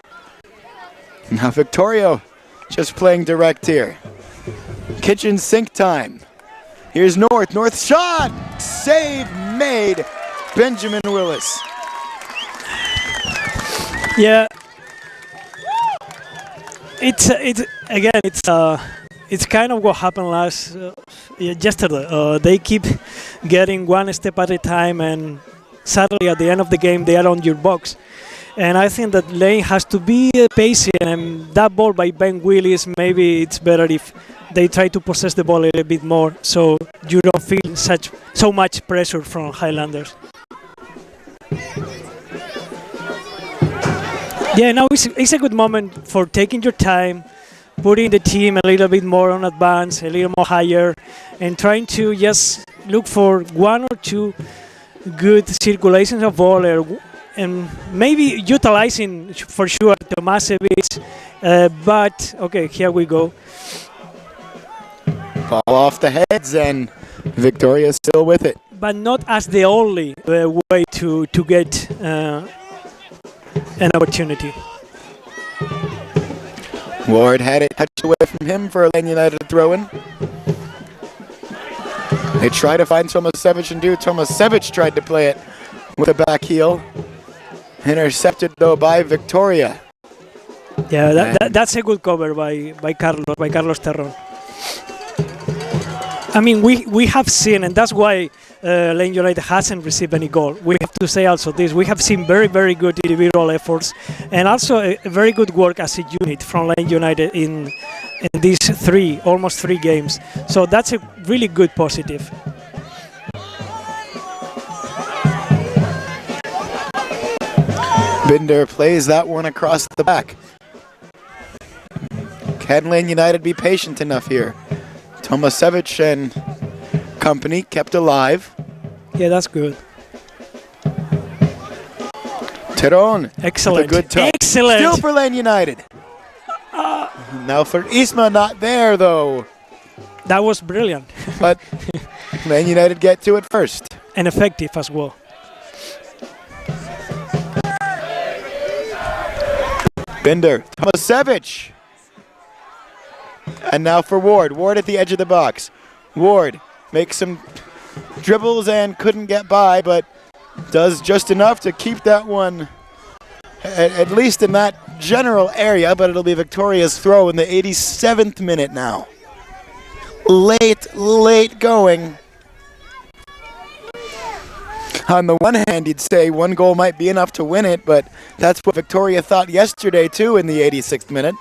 Now Victoria just playing direct here. Kitchen sink time. Here's North. North shot! Save made. Benjamin Willis. Yeah. It's kind of what happened yesterday. They keep getting one step at a time, and sadly at the end of the game they are on your box. And I think that Lane has to be patient, and that ball by Ben Willis, maybe it's better if they try to possess the ball a little bit more, so you don't feel so much pressure from Highlanders. Yeah, now it's a good moment for taking your time, putting the team a little bit more on advance, a little more higher, and trying to just look for one or two good circulations of ball, and maybe utilizing for sure Tomasevic. But okay, here we go. Ball off the heads, and Victoria still with it. But not as the only way to get an opportunity. Ward had it touched away from him for a Lane United throw-in. They try to find Tomasevic and do. Tomasevic tried to play it with a back heel. Intercepted though by Victoria. Yeah, that's a good cover by Carlos Terron. I mean, we have seen, and that's why Lane United hasn't received any goal. We have to say also this. We have seen very, very good individual efforts, and also a very good work as a unit from Lane United in these almost three games. So that's a really good positive. Binder plays that one across the back. Can Lane United be patient enough here? Tomasevic and company kept alive. Yeah, that's good. Teron. Excellent. A good touch. Excellent. Still for Lane United. Now for Isma, not there though. That was brilliant. But Lane United get to it first. And effective as well. Binder. Tomasevic. And now for Ward. Ward at the edge of the box. Ward makes some dribbles and couldn't get by, but does just enough to keep that one at least in that general area, but it'll be Victoria's throw in the 87th minute now. Late going. On the one hand, you'd say one goal might be enough to win it, but that's what Victoria thought yesterday too in the 86th minute.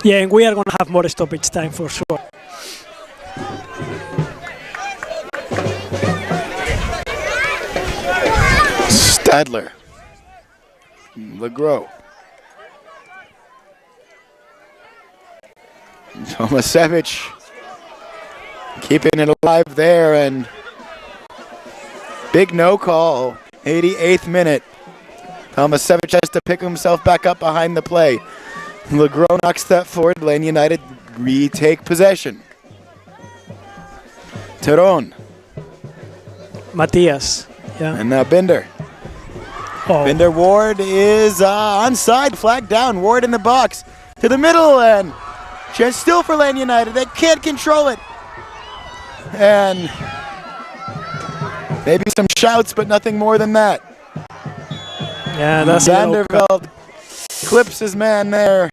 Yeah, and we are going to have more stoppage time for sure. Stadler. Legros. Tomasevic keeping it alive there, and big no call. 88th minute. Tomasevic has to pick himself back up behind the play. Legros knocks that forward. Lane United retake possession. Teron. Matias. Yeah. And now Binder. Oh. Binder. Ward is onside. Flag down. Ward in the box. To the middle, and chance still for Lane United. They can't control it. And maybe some shouts, but nothing more than that. Yeah, that's Vanderveld clips his man there.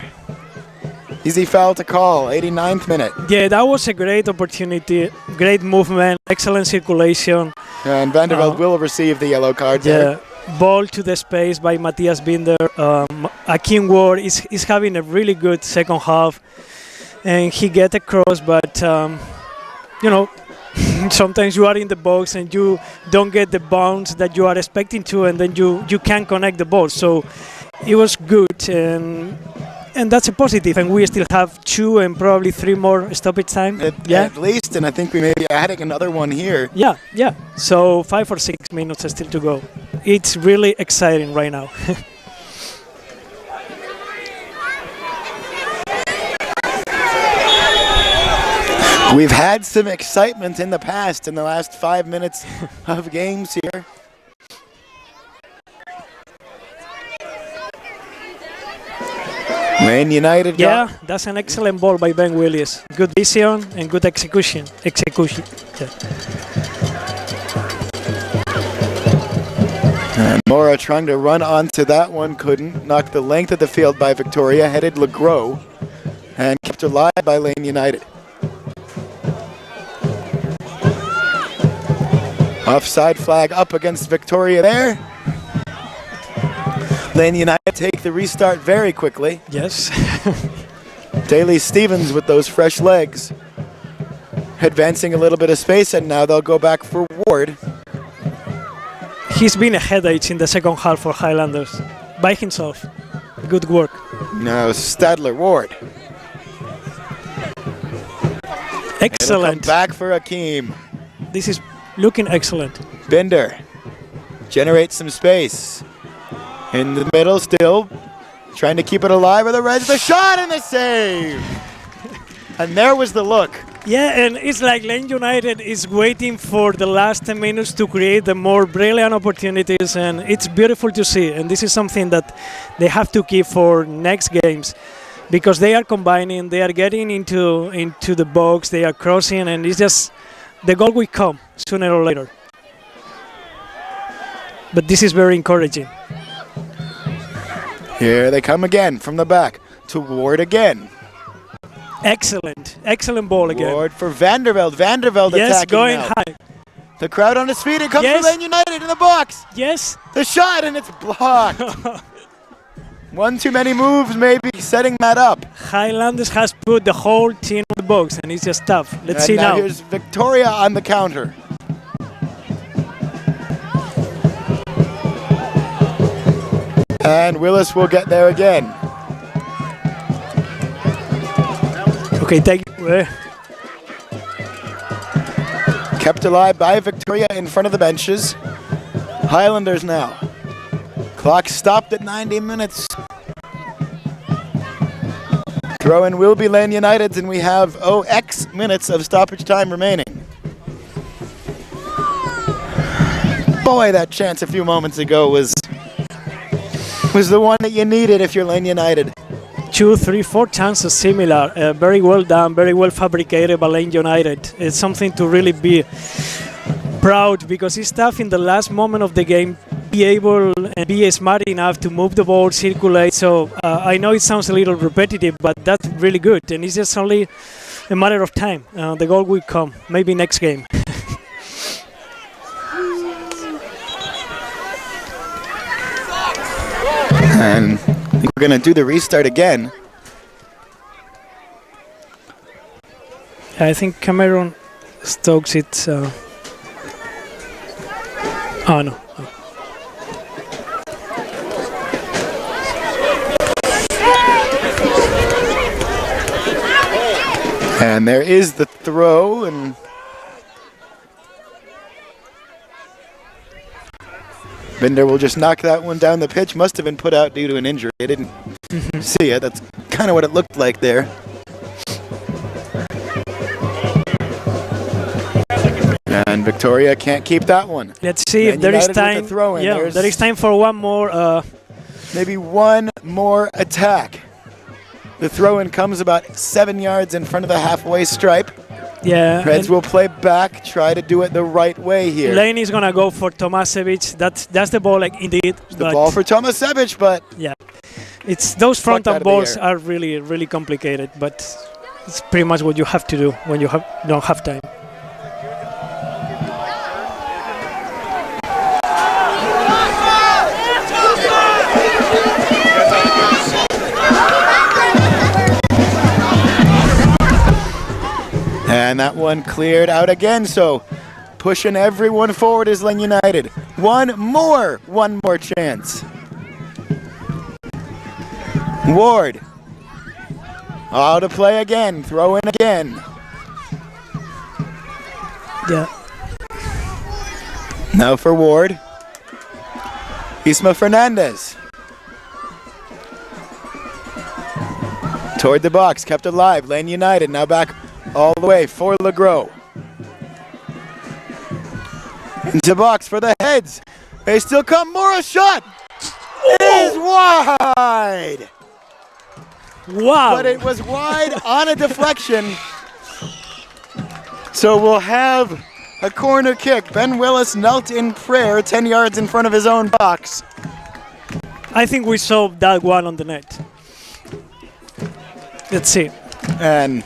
Easy foul to call. 89th minute. Yeah, that was a great opportunity. Great movement. Excellent circulation. And Vanderveld will receive the yellow card there. Ball to the space by Matthias Binder. Akin Ward is having a really good second half, and he get across, but you know, sometimes you are in the box and you don't get the bounce that you are expecting to, and then you can't connect the ball. So it was good, and that's a positive, and we still have 2 and probably 3 more stoppage time. At least, and I think we may be adding another one here. Yeah. So 5 or 6 minutes still to go. It's really exciting right now. We've had some excitement in the past in the last 5 minutes of games here. Lane United. Yeah, that's an excellent ball by Ben Willis. Good vision and good execution. Yeah. And Mora trying to run onto that one, couldn't. Knocked the length of the field by Victoria, headed LeGros, and kept alive by Lane United. Offside flag up against Victoria there. Lane United take the restart very quickly. Yes. Daly Stevens with those fresh legs. Advancing a little bit of space, and now they'll go back for Ward. He's been a headache in the second half for Highlanders. By himself. Good work. Now Stadler, Ward. Excellent. Come back for Akeem. This is looking excellent. Binder generates some space. In the middle still. Trying to keep it alive with the Reds. The shot and the save. And there was the look. Yeah, and it's like Lane United is waiting for the last 10 minutes to create the more brilliant opportunities, and it's beautiful to see. And this is something that they have to keep for next games, because they are combining, they are getting into the box, they are crossing, and it's just the goal will come sooner or later. But this is very encouraging. Here they come again from the back to Ward again. Excellent ball again. Ward for Vanderveld. Vanderveld yes, attacking going now. high. The crowd on his feet. It comes Yes. for Lane United in the box. Yes. The shot, and it's blocked. One too many moves, maybe setting that up. Highlanders has put the whole team on the box, and it's just tough. Let's And see now. Here's Victoria on the counter. And Willis will get there again. Okay, thank you. Kept alive by Victoria in front of the benches. Highlanders now. Clock stopped at 90 minutes. Throw-in will be Lane United's, and we have X minutes of stoppage time remaining. Boy, that chance a few moments ago was the one that you needed if you're Lane United. 2, 3, 4 chances similar. Very well done, very well fabricated by Lane United. It's something to really be proud, because it's tough in the last moment of the game be able and be smart enough to move the ball, circulate. So I know it sounds a little repetitive, but that's really good. And it's just only a matter of time. The goal will come, maybe next game. And we're going to do the restart again. I think Cameron Stokes, it's... oh, no. And there is the throw, and Binder will just knock that one down the pitch. Must have been put out due to an injury. I didn't see it. That's kind of what it looked like there. And Victoria can't keep that one. Let's see Man if there is United with time. the throw-in. Yeah, There's there is time for one more. maybe one more attack. The throw-in comes about 7 yards in front of the halfway stripe. Yeah. Reds will play back, try to do it the right way here. Lane is gonna go for Tomasevich. That's the ball, like, indeed. The ball for Tomasevich, but yeah, it's those front out end of the balls air. are really complicated, but it's pretty much what you have to do when you don't have time. And that one cleared out again, so pushing everyone forward is Lane United. One more chance. Ward. Out to play again, throw in again. Yeah. Now for Ward. Isma Fernandez. Toward the box, kept alive. Lane United now back all the way for LeGros. Into box for the heads. They still come. Mora shot. It is wide. Wow. but it was wide on a deflection. So we'll have a corner kick. Ben Willis knelt in prayer 10 yards in front of his own box. I think we saw that one on the net. Let's see. And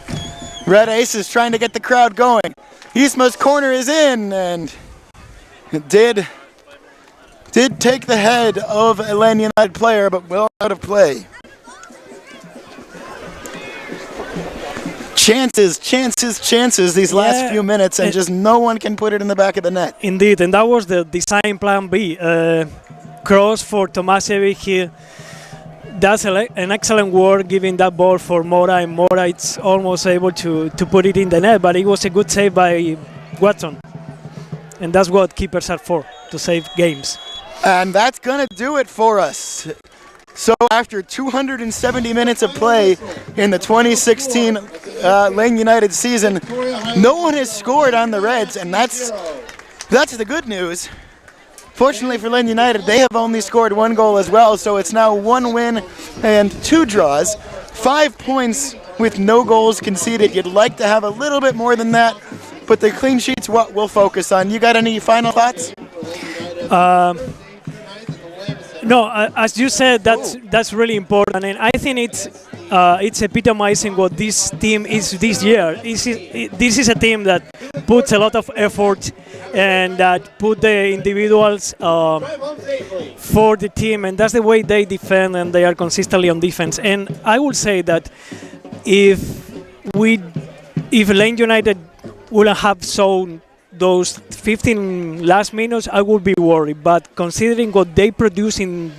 Red Ace is trying to get the crowd going. Eastmost corner is in, and it did take the head of a Lane United player, but well out of play. Chances these last few minutes, and just no one can put it in the back of the net. Indeed, and that was the design plan B. Cross for Tomasevic here. That's an excellent work giving that ball for Mora, and Mora it's almost able to put it in the net, but it was a good save by Watson. And that's what keepers are for, to save games. And that's going to do it for us. So after 270 minutes of play in the 2016 Lane United season, no one has scored on the Reds, and that's the good news. Fortunately for Lane United, they have only scored one goal as well, so it's now 1 win and 2 draws. 5 points with no goals conceded. You'd like to have a little bit more than that, but the clean sheet's what we'll focus on. You got any final thoughts? No, as you said, that's really important, and I think it's epitomizing what this team is this year. This is a team that puts a lot of effort and that put the individuals for the team, and that's the way they defend, and they are consistently on defense. And I would say that if Lane United wouldn't have shown those 15 last minutes, I would be worried. But considering what they produce in